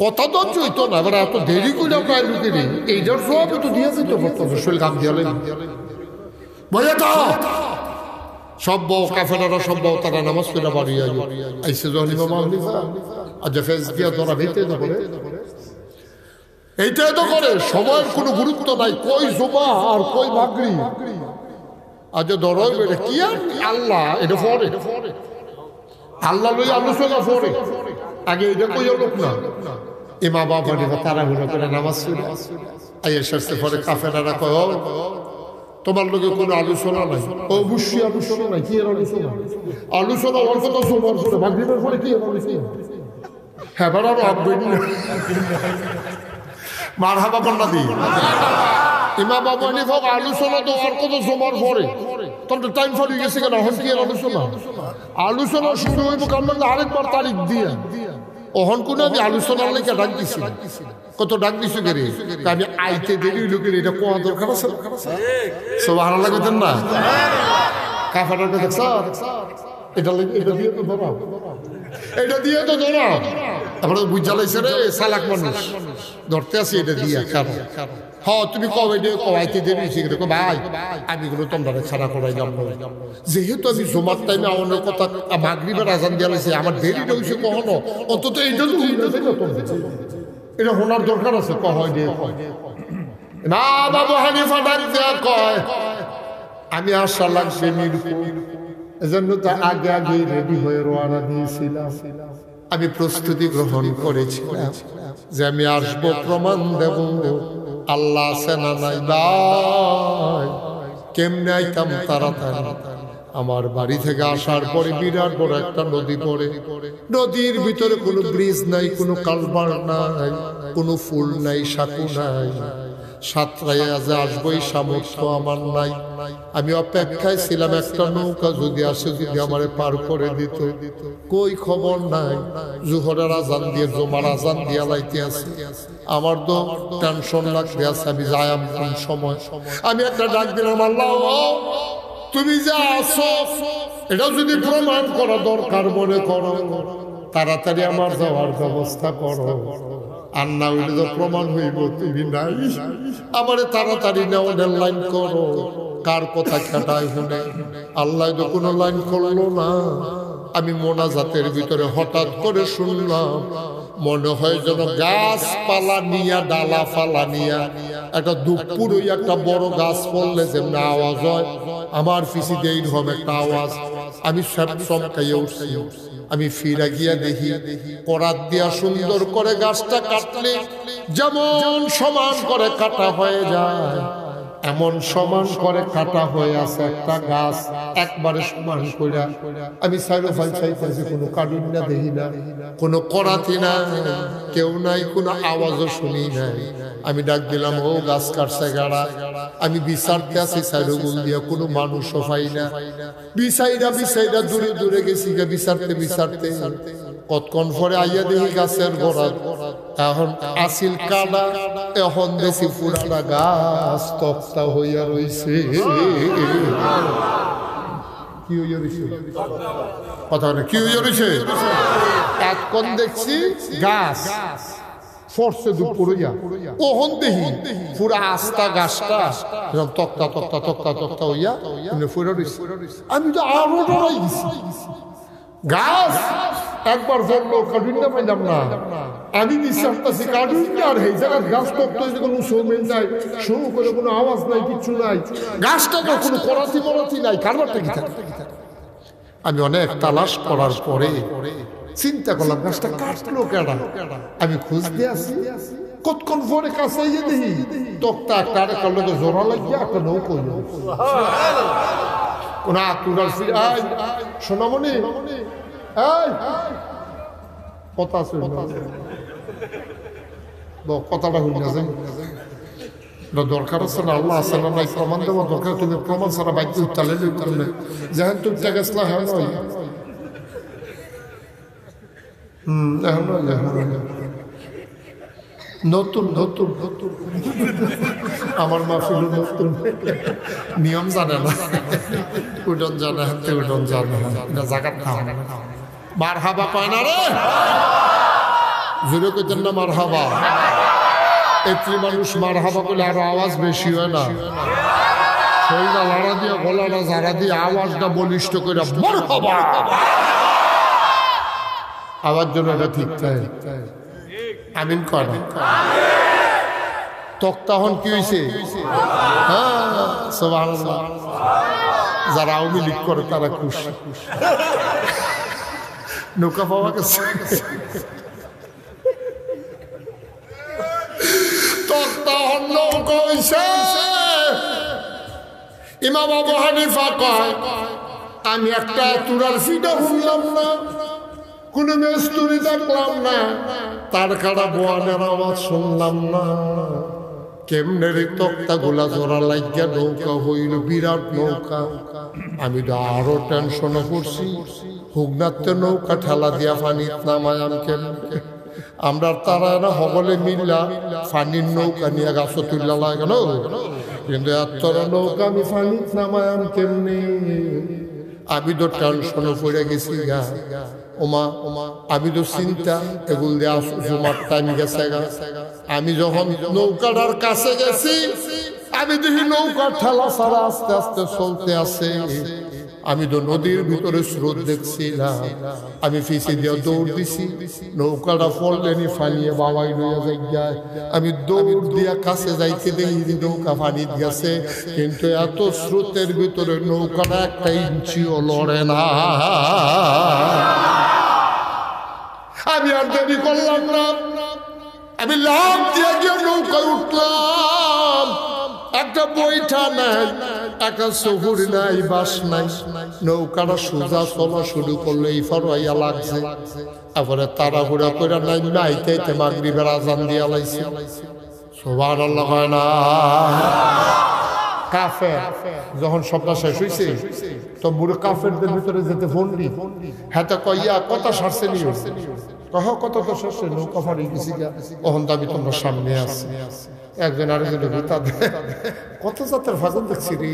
কথা তো চইতো না, এবার এত দেরি করে প্রায় লুকিয়ে এইটার সব তো দিয়ে যেত বর্তমানে শরীর কাম দিয়ে সব বউ কাফেলারা সব বউ তারা নামাজ পড়া বাড়ি আইসে যখন ইমাম হানিফা আজ ফেস দিয়া তোরা ভেতে তো করে এইটাই তো করে। সময়ের কোনো গুরুত্ব নাই, কই জুমা আর কই মাগরিব। আজ ধরো এটা কি আর আল্লাহ, এটা পরে আল্লাহ লই আলোচনা পরে, আগে এটা কই লোক না। ইমাম আবু হানিফা তারা হুলো করে নামাজ পড়া আইয়া শেষে পরে কাফেলারা কয়, তোমার লোকে কোনো আলোচনা নাই। অবশ্যই আলোচনা নাই। কি এর আলোচনা? আলোচনা অল্প তো জমার পরে মাগরিবের পরে কি আলোচনা? হ্যাঁ বারো মারহাবা কন্যা দি ইমাম আবু হানিফা আলোচনা তো অল্প তো জমার পরে, তখন টাইম ফুরিয়ে গেছে কেন? এখন কি আলোচনা? আলোচনা শুরু হইব কারণ আরেকবার তারিখ দিয়ে ওহন কোন আমি আলোচনার লেগে ডাক দিছি। কত ডাক দিছো কে রে? আমি আইতে দেরি লোকের এটা কোয়া দরকার আছে। সুবহানাল্লাহ কইতেন না? কাফারের কথা দেখছ? এটা দিয়ে তো ধরা, এটা দিয়ে তো ধরা। তারপরে বুঝা লাইছে রে চালাক মানুষ, ধরতে আসি এটা দিয়া। কারণ হ্যাঁ তুমি কবে দিয়ে কবাইতে দেরি শিখে ভাই আমি গুলো তোমরা ছাড়া করাই যাব না, যেহেতু আমি জমার টাইমে আমার কথা মাগরিবের আজান দিয়া লাইছে, আমার দেরিটা হয়েছে কখনো, অন্তত এইটা তো এটা শোনার দরকার আছে। কয় দিয়ে না বাবু হানিফা ডাক দেয়া কয় আমি আশা লাগছে মিরপুর, এজন্য তো আগে আগে রেডি হয়ে রওনা দিয়েছিলাম। আমি প্রস্তুতি গ্রহণ করেছিলাম যে আমি আসবো, প্রমাণ দেব আল্লাহ আছে না নাই। ভাই কেমনে আইতাম তাড়াতাড়ি? আমার বাড়ি থেকে আসার পরে বিরাট বড় একটা নদী পড়ে, নদীর ভিতরে কোনো ব্রিজ নাই, কোনো কালভার নাই, কোনো ফুল নাই, সাঁকু নাই। সাতটায় আজ আসবোই সামর্থ্য আমার নাই। আমি অপেক্ষায় ছিলাম একটা নৌকা যদি আসে, যদি আমারে পার করে দিত। কই খবর নাই। জোহরের আজান দিয়ে জমার আজান দিয়া লাইতে আছে। আমার তো টেনশন লাগতে আছে, আমি যাইম কোন সময়। আমি একটা ডাক দিলাম, আল্লাহ তুমি যা আসো এটা যদি প্রমাণ করা দরকার মনে করো, তাড়াতাড়ি আমার যাওয়ার ব্যবস্থা করো। আর না হইলে তো প্রমাণ হইব তুমি নাই। আমারে তাড়াতাড়ি নেওয়ার লাইন করো। কার কথা খেটায় শুনে আল্লাহ তো কোনো লাইন করলো না। আমি মোনাজাতের ভিতরে হঠাৎ করে শুনলাম, মনে হয় যেন গাছপালা নিয়া ডালা ফালা নিয়া একটা দুপুর ওই একটা বড় গাছ পড়লে যেমন আওয়াজ হয়, আমার পিছিয়ে এইরকম একটা আওয়াজ। আমি সব চমকাইয়া উঠছি। আমি ফিরা গিয়া দেখি করাত দিয়া সুন্দর করে গাছটা কাটলে যেমন সমান করে কাটা হয়ে যায়, এমন সমান করে কাটা হয়ে আছে একটা গাছ, একবারে সমান করে। আমি সাইরো ফাই চাইতেছি, কোনো কাটুন না দেখি না, কোনো করাতি না, কেউ নাই, কোনো আওয়াজও শুনি নাই। আমি ডাক দিলাম, ও গাছ কাটছে গাড়া। আমি বিচারতে আছি সাইরো গুল দিয়া, কোনো মানুষও পাই না। বিচাইরা দূরে দূরে গেছি বিচারতে কতক্ষণ পরে আইয়া দেখি গাছের গোড়া এখন আসিল কাটা, এখন দেখি পুরাটা গাছ তক্তা হইয়া রইছে। কি হইয়া রইছে? কথা না, কি হইয়া রইছে? এতক্ষণ দেখছি গাছ ফরসে দুপুর হইয়া, ওহন দেখি পুরা আস্তা গাছটা তক্তা তক্তা তক্তা তক্তা হইয়া ফুরা রইছে। আমি তো আরো ডরাই গেছি। গাছ একবার ধরলো, কাটুন না পাইলাম না। আমি বিশ্বাসটাছি কাটুন না, আর এই জায়গার গাছ তক্ত কোনো সৌমেন নাই, শুরু করে কোনো আওয়াজ নাই, কিচ্ছু নাই। গাছটা তো কোনো করাতি মরাতি নাই, কারবারটা কি থাকে? আমি অনেক তালাশ করার পরে চিন্তা করলাম, গাছটা কাটলো কেডা? আমি খুঁজতে আসি, কতক্ষণ পরে কাছে গিয়ে দেখি তক্তা একটা আরেকটার লোকে জোড়া লাগিয়ে একটা নৌকো কোন আতুরার সোনামণি কথা আছে কথাটা হইল না দরকার আছে না আল্লাহ আছে না নাই প্রমাণ দেওয়া দরকার তুমি প্রমাণ ছাড়া বাধ্য উত্তালে যেহেন তুমি গেছলা হ্যাঁ নয় নতুন নতুন নতুন আমার মাফিল নতুন নিয়ম জানে না উডন জানে হাতে উডন জানে না জাগাত খাওয়া মার হাবা পায় না রে জোরে কইতেন না মার হাবা একটি মানুষ মার হাবা বলে আরো আওয়াজ বেশি হয় না শরীরটা লাড়া দিয়ে গলাটা ঝাড়া দিয়ে আওয়াজটা বলিষ্ঠ করে মার হাবা আওয়াজ জন্য এটা ঠিক চাই আমিন কয় না তখন কি হয়েছে হ্যাঁ সুবহানাল্লাহ যারা আওয়ামী লীগ করে তারা খুশি নৌকা পাওয়া গেছে তখন নৌকা হয়েছে ইমাম আবু হানিফা কয় আমি একটা তুরার ফিটা শুনলাম না কোন মেস্তুরি দেখলাম না তার কাটা বোয়ানের আওয়াজ শুনলাম না কেমনে রে তক্তা গোলা জোড়া লাগিয়া নৌকা হইল বিরাট নৌকা আমি তো আরো টেনশনে পড়ছি হুগনাতে নৌকা ঠেলা দিয়া পানি নামায় আমি কেমনে আমরা তারা না হবলে মিললা পানির নৌকা নিয়ে গাছ তুললা লাগে না কিন্তু এত নৌকা আমি পানি নামায় আমি কেমনে আমি তো টেনশনে পড়ে গেছি গা ওমা আমি তো চিন্তা এগুল দেওয়া জমার টাইম গেছে গা আমি যখন নৌকাটার কাছে গেছি আমি দেখি নৌকার ঠেলা সারা আস্তে আস্তে চলতে আছে আমি তো নদীর ভিতরে স্রোত দেখছিলাম আমি ফিসে দিয়ে দৌড় দিছি নৌকাটা পড়লেনি ফানিয়ে বাবাই লইয়া যাই আমি দৌড় দিয়া কাছে যাইতে দেখি নৌকা ফানিত গেছে কিন্তু এত স্রোতের ভিতরে নৌকাটা একটা ইঞ্চিও লড়ে না আমি আর দেরি করলাম না আমি লাভ দিয়ে গিয়ে নৌকায় উঠলাম একটা বইটা নাই একটা সহুর নাই বাস নাই নৌকাটা সোজা চলা শুরু করলে এই ফরওয়াইয়া লাগছে তারপরে তাড়াহুড়া করে নাই নাইতে মাগরিবের আজান দিয়া লাইছে সুবহানাল্লাহ হয় না কাফের যখন সবটা শেষ হয়েছে তো বুড়ো কাফেরদের ভিতরে যেতে ফোন দি হ্যাঁ তো কইয়া কথা সারছে নিও কহ কত তো শেষে নৌকা ফাড়ি গেছি কখন দাবি তোমরা সামনে আছে একজন আরেকজনের ভূতা কত জাতের ফাগুন দেখছি রে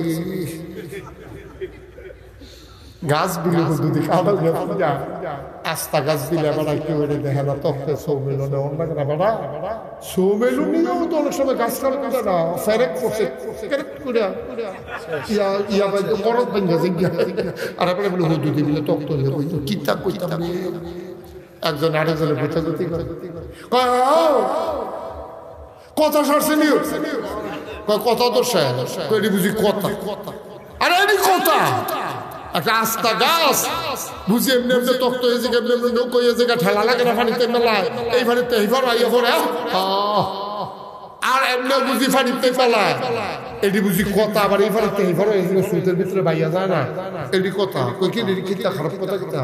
গাছ বিলে দুদি কাটা আস্তা গাছ দিলে বেড়া কেউ দেখে না তখন সৌমেলু অন্য কেনা বেড়া সৌমেলু নিয়েও তো অনেক সময় গাছ কাটা না ফেরেক করছে ইয়া মরদ ভেঙে আর এবারে বলে হুদুদি দিলে তখন কিতাব কইতাম একজন আরেকজনের ভূতাগতি করে কথা সরছে নিও কথা তো শেষ বুঝি কথা আরে এটি কথা একটা আস্তা গাছ বুঝি এমনি এমনি তক্ত হয়েছে এমনি এমনি নৌকো হয়েছে ঠেলা লাগে না পানিতে মেলায় এই পানিতে এইবার আইয়া পড়ে আর এমনি বুঝি পানিতে ফেলায় এটি বুঝি কথা আবার এই পানিতে এইবার এগুলো সুতের ভিতরে বাইয়া যায় না এটি কথা কই কি কিতা খারাপ কথা কিতা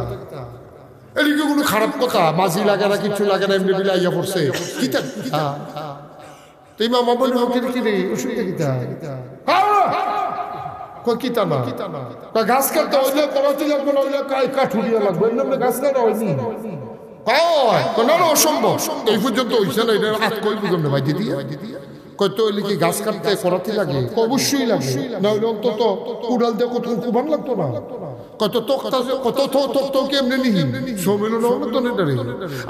এদিকে কোনো খারাপ কথা মাঝি লাগে না কিছু লাগে না এমনি বিলে আইয়া পড়ছে কিতা তো ইমাম আবু হানিফা কি রে ওষুধ কিতা কিতা না গাছ কাটতে হইলে করাতে লাগবে না হইলে কাঠুরিয়া লাগবে এমনি গাছ কাটা হয়নি না অসম্ভব এই পর্যন্ত হইছে না এটা হাত কই বুঝলাম না ভাই দিদি কয় তো কি গাছ কাটতে করাতে লাগে অবশ্যই লাগে না হইলে অন্তত কুড়াল দিয়ে কত কুবান লাগতো না কত তক্তা কত তক্ত কেমনে নিহি সমিলন তো নেটারে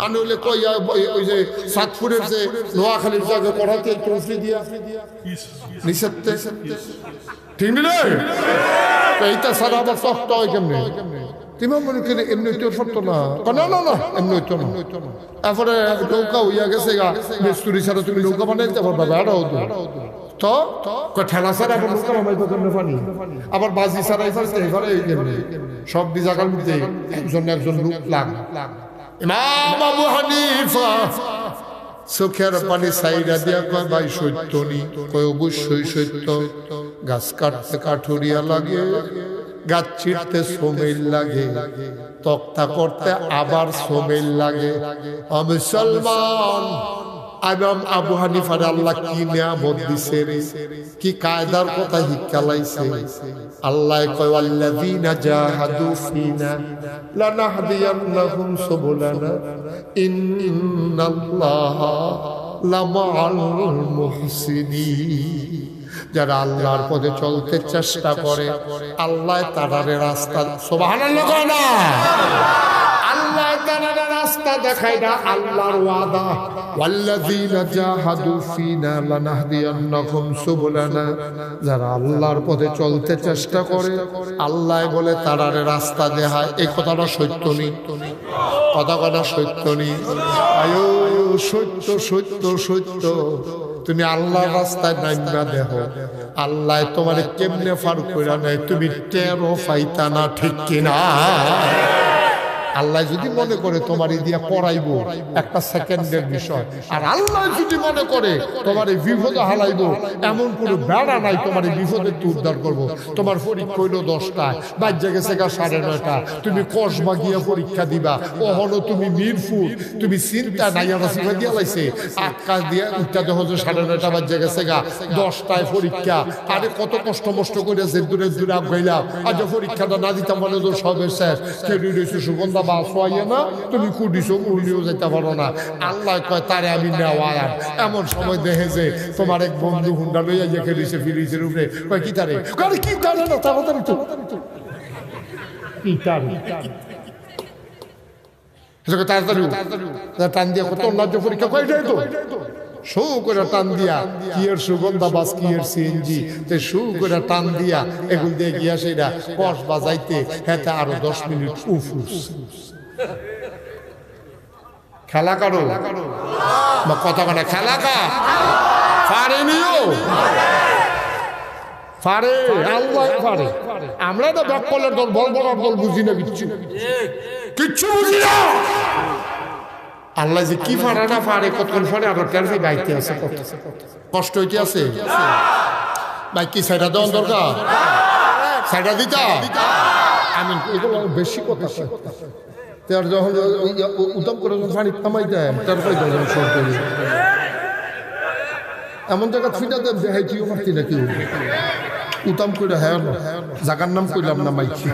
আর নইলে কই ওই যে সাতপুরের যে নোয়াখালীর জায়গা করাতে ট্রফি দিয়া নিষেধতে ঠিক না এইটা সারা আবার তক্ত হয় কেমনে তুমি মনে করি এমনি তো সত্য না না না এমনি তো না তারপরে নৌকা হইয়া গেছে গা মিস্ত্রি ছাড়া তুমি নৌকা বানাইতে পারবা বেড়াও তো ঠেলা ছাড়া আবার নৌকা বানাইতে কেমনে পানি আবার বাজি ছাড়াই ফেলতে এবারে সব জায়গার মধ্যে একজন লোক লাগ ইমাম আবু হানিফা চোখের পানি সাইডা দিয়া কয় ভাই সত্য নি? কয় অবশ্যই সত্য। গাছ কাটতে কাঠুরিয়া লাগে, গাছ ছিঁড়তে সোমেল লাগে, তক্তা করতে আবার সোমেল লাগে। মুসলমান, ইমাম আবু হানিফার আল্লাহ কি নিয়ামত দিছে রে, কি কায়দার কথা হিকালাইছে। আল্লাহ কয় আল্লাযীনা জাহাদু ফিনা লানাহদিয়ান্নাহুম সুবুলানা ইন্নাল্লাহা লামাআল মুহসিনিন। যারা আল্লাহর পথে চলতে চেষ্টা করে আল্লাহ তারারে রাস্তা, সুবহানাল্লাহ কয় না, আল্লাহ তারারে রাস্তা দেখায় না, আল্লাহর ওয়াদা ওয়াল্লাযীনা জাহাদু ফিনা লানাহদিয়ান্নাহুম সুবুলানা। যারা আল্লাহর পথে চলতে চেষ্টা করে আল্লাহ বলে তারারে রাস্তা দেখায়। এই কথাটা সত্য নি? কথা কথা সত্য নি? আয়ো সত্য সত্য সত্য। তুমি আল্লাহর রাস্তায় নাইমা দেখো, আল্লাহ তোমার কেমনে ফার কইরা নেয় তুমি টেরও পাইতা না, ঠিক কিনা? আল্লাহ যদি মনে করে তোমার দিয়া পড়াইবো একটা সেকেন্ডের বিষয়, আর আল্লাহ যদি মনে করে তোমার এই বিপদে হালাইবো, এমন কোনো বেড়া নাই তোমার এই বিপদে উদ্ধার করবো। তোমার পরীক্ষা হইলো 10টায়, বাজ্যা গেছে 9:30, তুমি কসবা গিয়া পরীক্ষা দিবা, ওহনো তুমি মিরপুর, তুমি চিন্তা নাই আমরা সিফা দিয়া লাইছে আকাশ দিয়া উঠা দেখো যে 9:30 বাজ্যা গেছে 10টায় পরীক্ষা। আরে কত কষ্ট মষ্ট করে যে দূরে দূরে আগাইলাম, আজ পরীক্ষাটা না দিতাম মানে তো সবে শেষ। খেলি রয়েছে সুগন্ধা বা সোয়াইয়া না, তুমি কুডিছো উড়িও যেতে পারো না। আল্লাহ কয় তারে আমি নেওয়ালাম। এমন সময় দেখে যে তোমার এক বন্ধু হুন্ডা লইয়া যে খেলিছে ফিরিছে উপরে, কয় কি তারে? আরে কি তারে না, তাড়াতাড়ি তো কি তারে, তাড়াতাড়ি টান দিয়া কত ন্যায্য পরীক্ষা কয় যাই তো শু করে টান দিয়া কিয়ের সুগন্ধা বাস কিয়ের সিএনজি তে শু করে টান দিয়া এগুল দিয়ে গিয়া সেটা কস বাজাইতে হেতে আরো 10 মিনিট উফুস। খেলা করো বা কথা মানে খেলা কা পারে নিও পারে, আল্লাহ পারে। আমরা তো বকলের দল, বল বড় দল বুঝি না, কিচ্ছু বুঝি না। আল্লাহ যে কি পারে না পারে, কতক্ষণ পারে আরো টেরফি বাইতে আছে, কষ্ট হইতে আছে। ভাই কি সাইডা দেওয়ার দরকার, সাইডা দিতা আমি এগুলো বেশি কথা তার যখন উদম করে পানি থামাই দেয় তার এমন জায়গা ফিটা দেব যে হাইটিও মারতি নাকি উদম করে, হ্যাঁ জাগার নাম কইলাম না মাইকি।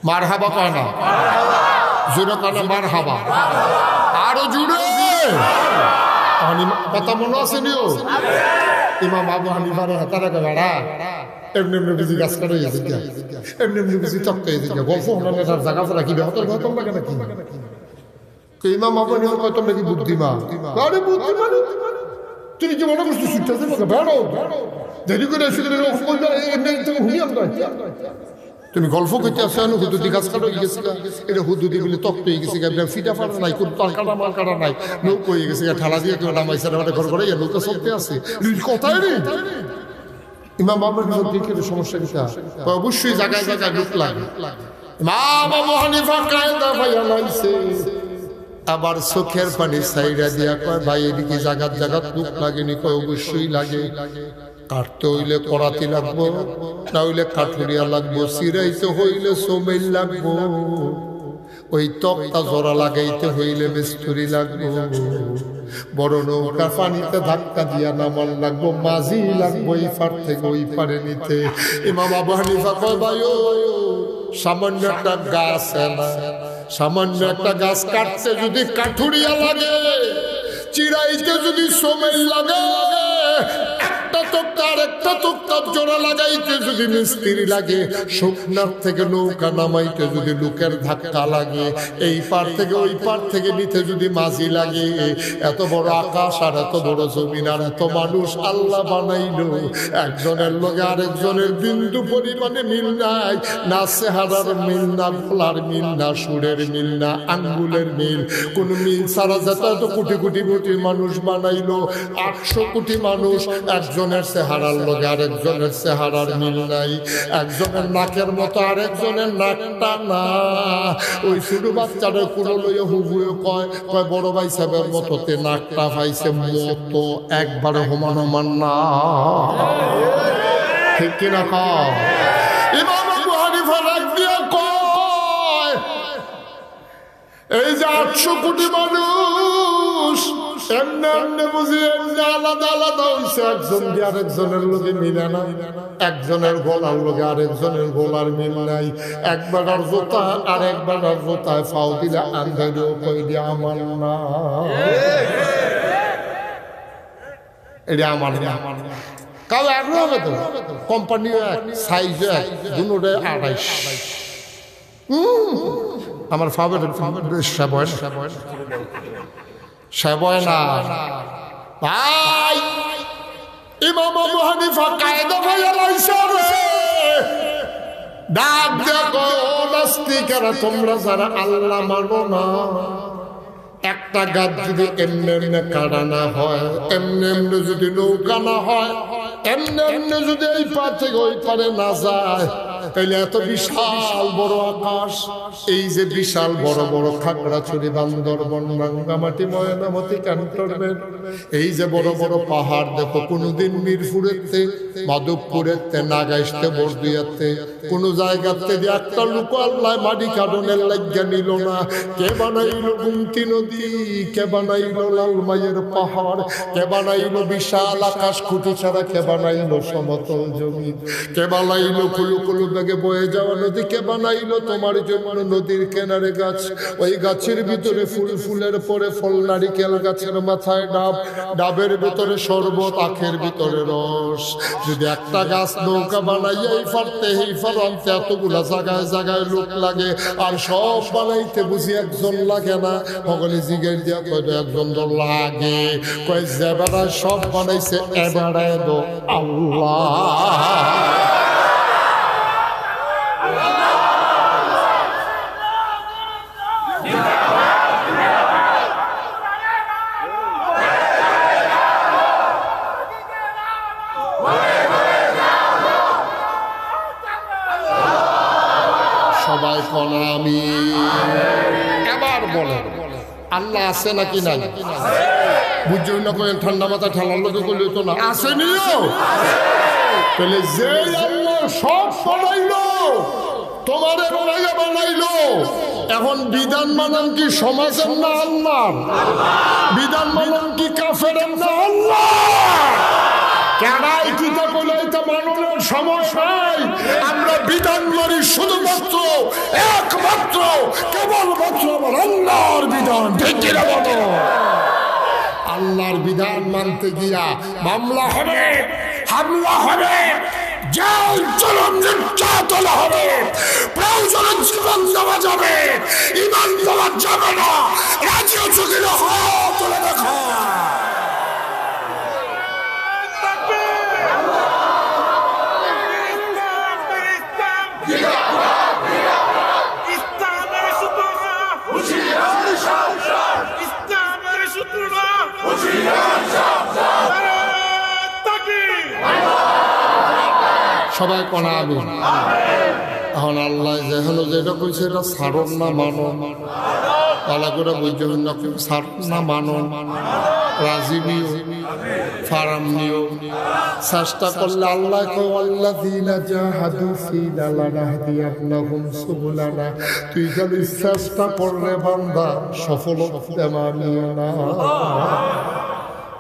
মার হাবা কয় না, জোরে কয় না মার হাবা, আরো জুড়ে কথা মনে আছে নিও। ইমাম আবু হানিফার হাতারা বেড়া এমনি এমনি বুঝি গাছ কাটা হয়েছে, এমনি এমনি বুঝি তক্ত হয়েছে, গল্প হলানের জায়গা ফেরা কি বেহতর গতম লাগে নাকি? ইমাম আবু হানিফা কয় তোমরা কি বুদ্ধিমান? আরে বুদ্ধিমান তুমি কি মনে করছো ছুটতে বেড়ো দেরি করে তুমি গল্প করতে আসো হুদুদি গাছ কাটা হয়ে গেছে, এটা হুদুদি বলে তক্ত হয়ে গেছে, ফিটা ফাটা নাই, কোন তাল কাটা মাল কাটা নাই, নৌক হয়ে গেছে, ঠেলা দিয়ে কেউ নামাইছে ঘর করে নৌকা চলতে আছে, কথাই নেই। ইমাম আবু হানিফা দেখে সমস্যা কিটা, অবশ্যই জায়গায় জায়গায় লোক লাগে। ইমাম আবু হানিফা কায়দা ভাইয়া লাইছে, আবার চোখের পানি সাইডা দিয়া কয় ভাই এদিকে জাগাত জাগাত লোক লাগেনি? কয় অবশ্যই লাগে। কাটতে হইলে করাতি লাগবো, না হইলে কাঠুরিয়া লাগবো, সিরাইতে হইলে সোমেল লাগবো, ওই তক্তা জোড়া লাগাইতে হইলে মিস্ত্রি লাগবো, বড় নৌকা পানিতে ধাক্কা দিয়া নামাল লাগবো, মাঝি লাগবো এই পার থেকে ওই পারে নিতে। ইমাম আবু হানিফা কয় ভাই ও সামান্য একটা গাছ না, সামান্য একটা গাছ কাটতে যদি কাঠুরিয়া লাগে, চিরাইতে যদি সোমেল লাগে, একটা তক্তা আর একটা তক্তার জোড়া লাগাইতে যদি মিস্ত্রি লাগে, শুকনার থেকে নৌকা নামাইতে যদি লোকের ধাক্কা লাগে, এই পার থেকে ওই পার থেকে নিতে যদি মাঝি লাগে, এত বড় আকাশ আর এত বড় জমিন আর এত মানুষ আল্লাহ বানাইলো, একজনের লগে আরেকজনের বিন্দু পরিমাণে মিল নাই, না চেহারার মিল, না গলার মিল, না সুরের মিল, না আঙ্গুলের মিল, কোন মিল ছাড়া যেত এত কোটি কোটি কোটি মানুষ বানাইলো। 800 কোটি মানুষ একজন একজনের চেহারার লগে আরেকজনের চেহারার মিল নাই, একজনের নাকের মতো আরেকজনের নাকটা না। ওই ছোট বাচ্চাদের কোনো লইয়া হুবুয়ে কয় কয় বড় ভাই সাহেবের মতো তে নাকটা পাইছে মতো একবারে সমান সমান না, ঠিক কিনা কয়? ইমাম আবু হানিফা রাগ দিয়া কয় এই যে 800 কোটি মানুষ এমনি এমনি বুঝি এমনি আলাদা আলাদা হইছে, একজন দিয়ে আরেকজনের লোকে মিলে না, একজনের গলার লোকে আরেকজনের গলার মিল নাই, একবারের জোতা আর একবারের জোতায় ফাও দিলে আন্দাজও কই দিয়ে আমার না, এটা আমার না। কাল আগ্রহ হবে তো, কোম্পানিও এক, সাইজও এক, দুটোটাই 28। আমার ফাবের সেবয় না ভাই। ইমাম আবু হানিফা কায়দা ভাইয়া লাইছে রে, ডাক দেখো নাস্তিকেরা তোমরা যারা আল্লাহ মানো না, একটা গাছ যদি এমনি এমনি কাটা না হয়, এমনি এমনি যদি নৌকা না হয়, এমনি এমনি যদি এই পা থেকে ওই পারে না যায়, তাইলে এত বিশাল বড় আকাশ, এই যে বিশাল বড় বড় খাগড়াছড়ি, বান্দরবন, রাঙ্গামাটি, ময়নামতি, ক্যান্টনমেন্ট, এই যে বড় বড় পাহাড় দেখো, কোনোদিন মিরপুরেতে, মাধবপুরেতে, নাগাইশতে, বরদিয়াতে কোন জায়গাতে যে একটা লোক আল্লাহ মাটি কাটনের লাগিয়া নিল না। কে বানাইলো গুমতি নদী, কে বানাইলো লালমাইয়ের পাহাড়, কে বানাইলো বিশাল আকাশ খুঁটি ছাড়া, কে বানাইলো সমতল জমি, কে বানাইলো কুলু কুলু বেগে বয়ে যাওয়া নদী, কে বানাইলো তোমার জন্য নদীর কিনারে গাছ, ওই গাছের ভিতরে ফুল, ফুলের পরে ফল, নারিকেল গাছের মাথায় ডাব, ডাবের ভিতরে শরবত, আখের ভিতরে রস। যদি একটা গাছ নৌকা বানাইয়া এই ফারতে এই ফার আনতে এতগুলা জায়গায় জায়গায় লোক লাগে, আর সব বানাইতে বুঝি একজন লাগে না? সকলে জিজ্ঞেস দিয়া কয় একজন তো লাগে, কয় যে বেড়া সব বানাইছে এবারে দো আল্লাহ। সবাই কোন আমি এবার বলে আল্লাহ আছে নাকি নাই? বুঝছো না কয়েন ঠান্ডা মাথা ঠান্ডার লোকে করলে তো না আসেনিও। তাহলে যে আল্লাহ সব বানাইলো, তোমারে বানাইয়া বানাইলো, এখন বিধান মানান কি সমাজের না আল্লাহর? বিধান মানান কি কাফেরের না আল্লাহর? কেনাই কিতা করলে এটা মাননের সময় নাই। আমরা বিধান মানি শুধুমাত্র একমাত্র কেবলমাত্র আমার আল্লাহর বিধান, ঠিক কিনা বলো? আল্লাহর বিধান মানতে গিয়া মামলা হবে, হামলা হবে, জেল জুলুম নির্যাতন হবে, প্রয়োজনে জীবন দেওয়া যাবে, ঈমান দেওয়া যাবে না। রাজি হচ্ছে কিনা হাত তুলে দেখা। সবাই কোনা আমি এখন আল্লাহ যেন যেটা কইছে এটা সারণ না মানো, তালা করে বুঝতে না সারণ না মানো, রাজি নিও, ফারাম নিও, চেষ্টা করলে আল্লাহ আল্লাযীনা জাহাদু ফীনা লানাহদিয়ান্নাহুম সুবুলানা। তুই খালি চেষ্টা করলে বান্দা সফলতা মানিও না।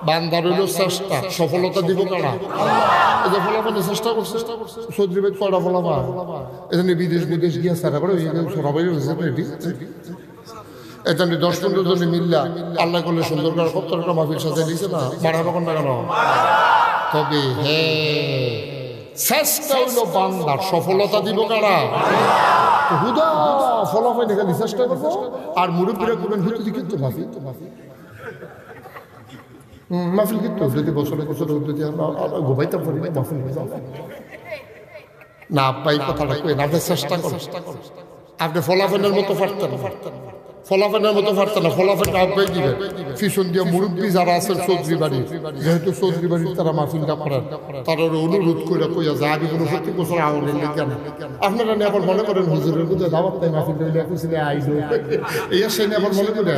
বান্দার হইল চেষ্টা, সফলতা দিব কারা? এই যে ফলাফলের চেষ্টা করছে সৌদি ভাই কয়টা ফলাফা এখানে বিদেশ বিদেশ গিয়া সারা করে সবাই রেডি এখানে 10-15 জনে মিল্লা আল্লাহ করলে সুন্দর করে 70টা মাহফিল সাজাই দিয়েছে না, মারা রকম না কেন? তবে হ্যাঁ চেষ্টা হইল বান্দার, সফলতা দিব কারা? হুদা ফলাফল এখানে চেষ্টা করবো আর মুরব্বীরা করবেন হুদি কিন্তু মাফি মাহফিল কিন্তু যদি বছরে বছরে যদি ঘুমাইতাম পারি মাহফিল না পাই কথাটা কই না, আপনি চেষ্টা করেন, আপনি ফলাফলের মতো পারতেন। ফলাফেনের মতো পারত না, ফলাফেনটা আব্বাই দিবেন। পিছন দিয়ে মুরব্বী যারা আছেন চৌধুরী বাড়ির, যেহেতু চৌধুরী বাড়ির তারা মাহফিলটা করেন, তারা অনুরোধ করে কইয়া যায় আমি কোনো প্রত্যেক বছর আওয়ালের কেন আপনারা নিয়ে আবার মনে করেন হুজুরের মধ্যে দাওয়াত তাই মাহফিল হইলে খুশিলে আইলো এই আসে নিয়ে আবার মনে করে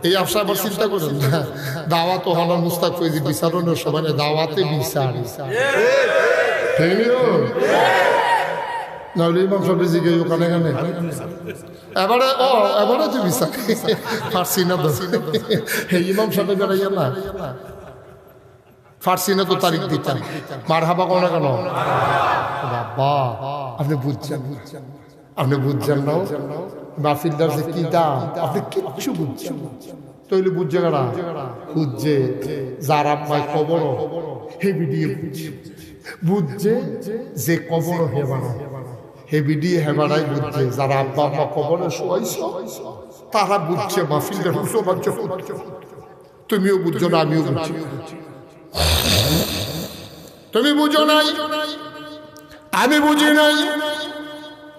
এই আশা আবার চিন্তা করেন না। দাওয়াত ও হানার মুস্তাক ফৈজি বিচারণের সময় দাওয়াতে বিচার নাহলে ইমাম সাহেব জিগে ওখানে এখানে এবারে তুই বিচার ফার্সি না তো ইমাম সাহেব বেড়াইয়া না ফার্সি না তো তারিখ দিতাম মার হাবা কোনো কেন বাবা আপনি বুঝছেন না মাহফিলদার যে কি দাম আপনি কিচ্ছু বুঝছেন না। তৈলে বুঝছে কারা বুঝছে যারা মায় কবর হে ভিডিও বুঝছে যে কবর হেবানা হে ভিডিও হেবানাই বুঝছে যারা আব্বা আম্মা কবরে শোয়াইছ তারা বুঝছে মাহফিলদার হুসো বাচ্চা তুমিও বুঝছো না আমিও বুঝছি। তুমি বুঝো নাই আমি বুঝি নাই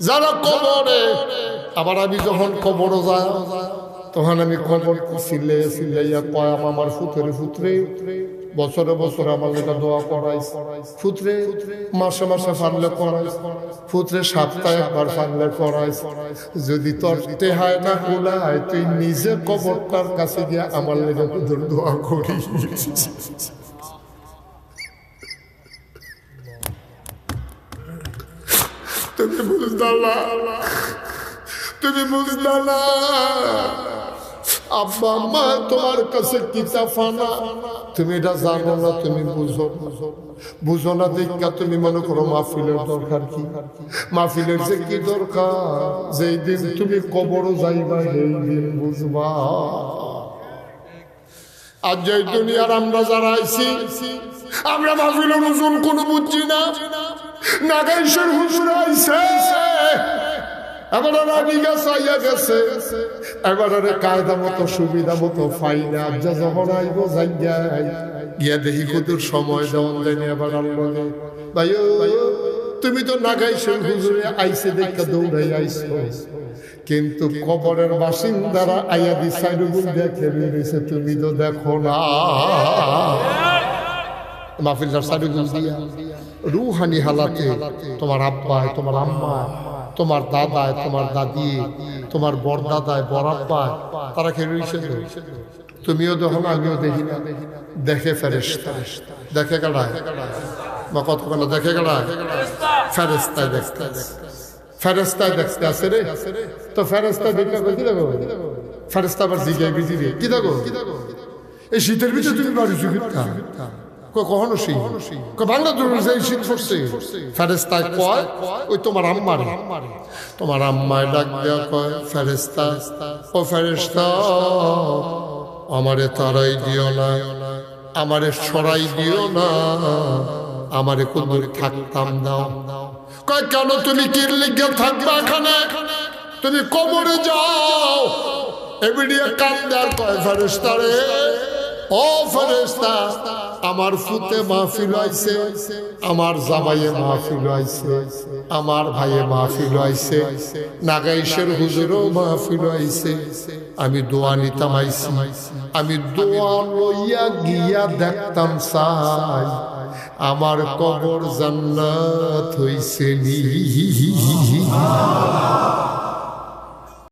যারা কবরে আবার আমি যখন কবর যায় তখন আমি কবর সিলাইয়া কয় আমার ফুতরে বছরে বছরে আমার লেখা দোয়া করাই ফুতরে মাসে মাসে ফানলে করাই ফুতরে সপ্তাহে একবার ফানলে করাই যদি তোর টেহায় না কুলায় তুই নিজে কবরটার কাছে গিয়ে আমার লেখা দোয়া করি। তুমি বুঝলা না আব্বা আম্মা তোমার কাছে কিতাফানা তুমি এটা জানো না, তুমি বুঝো না দেখা তুমি মনে করো মাহফিলের দরকার কি, মাহফিলের যে কি দরকার যেই দিন তুমি কবর যাইবা সেই দিন বুঝবা। আজ যে দুনিয়ার আমরা যারা আইছি আমরা মাহফিলের ওজন কোনো বুঝছি না। নাগাইশের হুজুর আইছে এবারে রাগি গাছাইয়া গেছে এবারে কায়দা মতো সুবিধা মতো ফাইনা যা যখন আইব যাই গিয়া দেখি কতর সময় দেওয়ান দেয়নি। এবার আল্লাহ ভাই তুমি তো নাগাইশের হুজুরে আইছে দেখা দৌড়াই আইছো, কিন্তু কবরের বাসিন্দারা আইয়া দি সাইডুল দেখে রয়েছে তুমি তো দেখো না। মাহফিলদার সাইডুল দিয়া রুহানি হালাতে তোমার আব্বায় তোমার আম্মায় তোমার দাদায় তোমার দাদি তোমার বড়দাদায় বড় আব্বায় তারা খেয়ে রয়েছে, তুমিও দেখো না আমিও দেখি না। দেখে ফেরেশতা দেখে কাড়ায় বা কতক্ষণ দেখে কাড়ায় ফেরেশতায় দেখতে ফেরেশতায় দেখতে আছে রে। তো ফেরেশতায় দেখলে কি দেখো ফেরেশতা আবার জিগাই বিজিবে কি দেখো এই শীতের ভিতরে তুমি বাড়িছো কিনা কখনো বাংলা শীত পড়ছে ফেরেশতায় কয় ওই তোমার আম্মায় ডাক দেওয়া কয় ফেরেশতা ও ফেরেশতা আমারে তারাই দিও না, আমারে সরাই দিও না, আমারে কোন থাকতাম দাও। কয় কেন তুমি কি লিখে থাকবা এখানে, তুমি কবরে যাও। এবিডিয়া কান্দে আর কয় ফেরেশতা রে ও ফেরেশতা আমার ফুতে মাহফিল আইছে, আমার জামাইয়ে মাহফিল আইছে, আমার ভাইয়ে মাহফিল আইছে, নাগাইশের হুজুরও মাহফিল আইছে, আমি দোয়া নিতাম আইছি, আমি দোয়া লইয়া গিয়া দেখতাম চাই আমার কবর জান্নাত হইছে নি।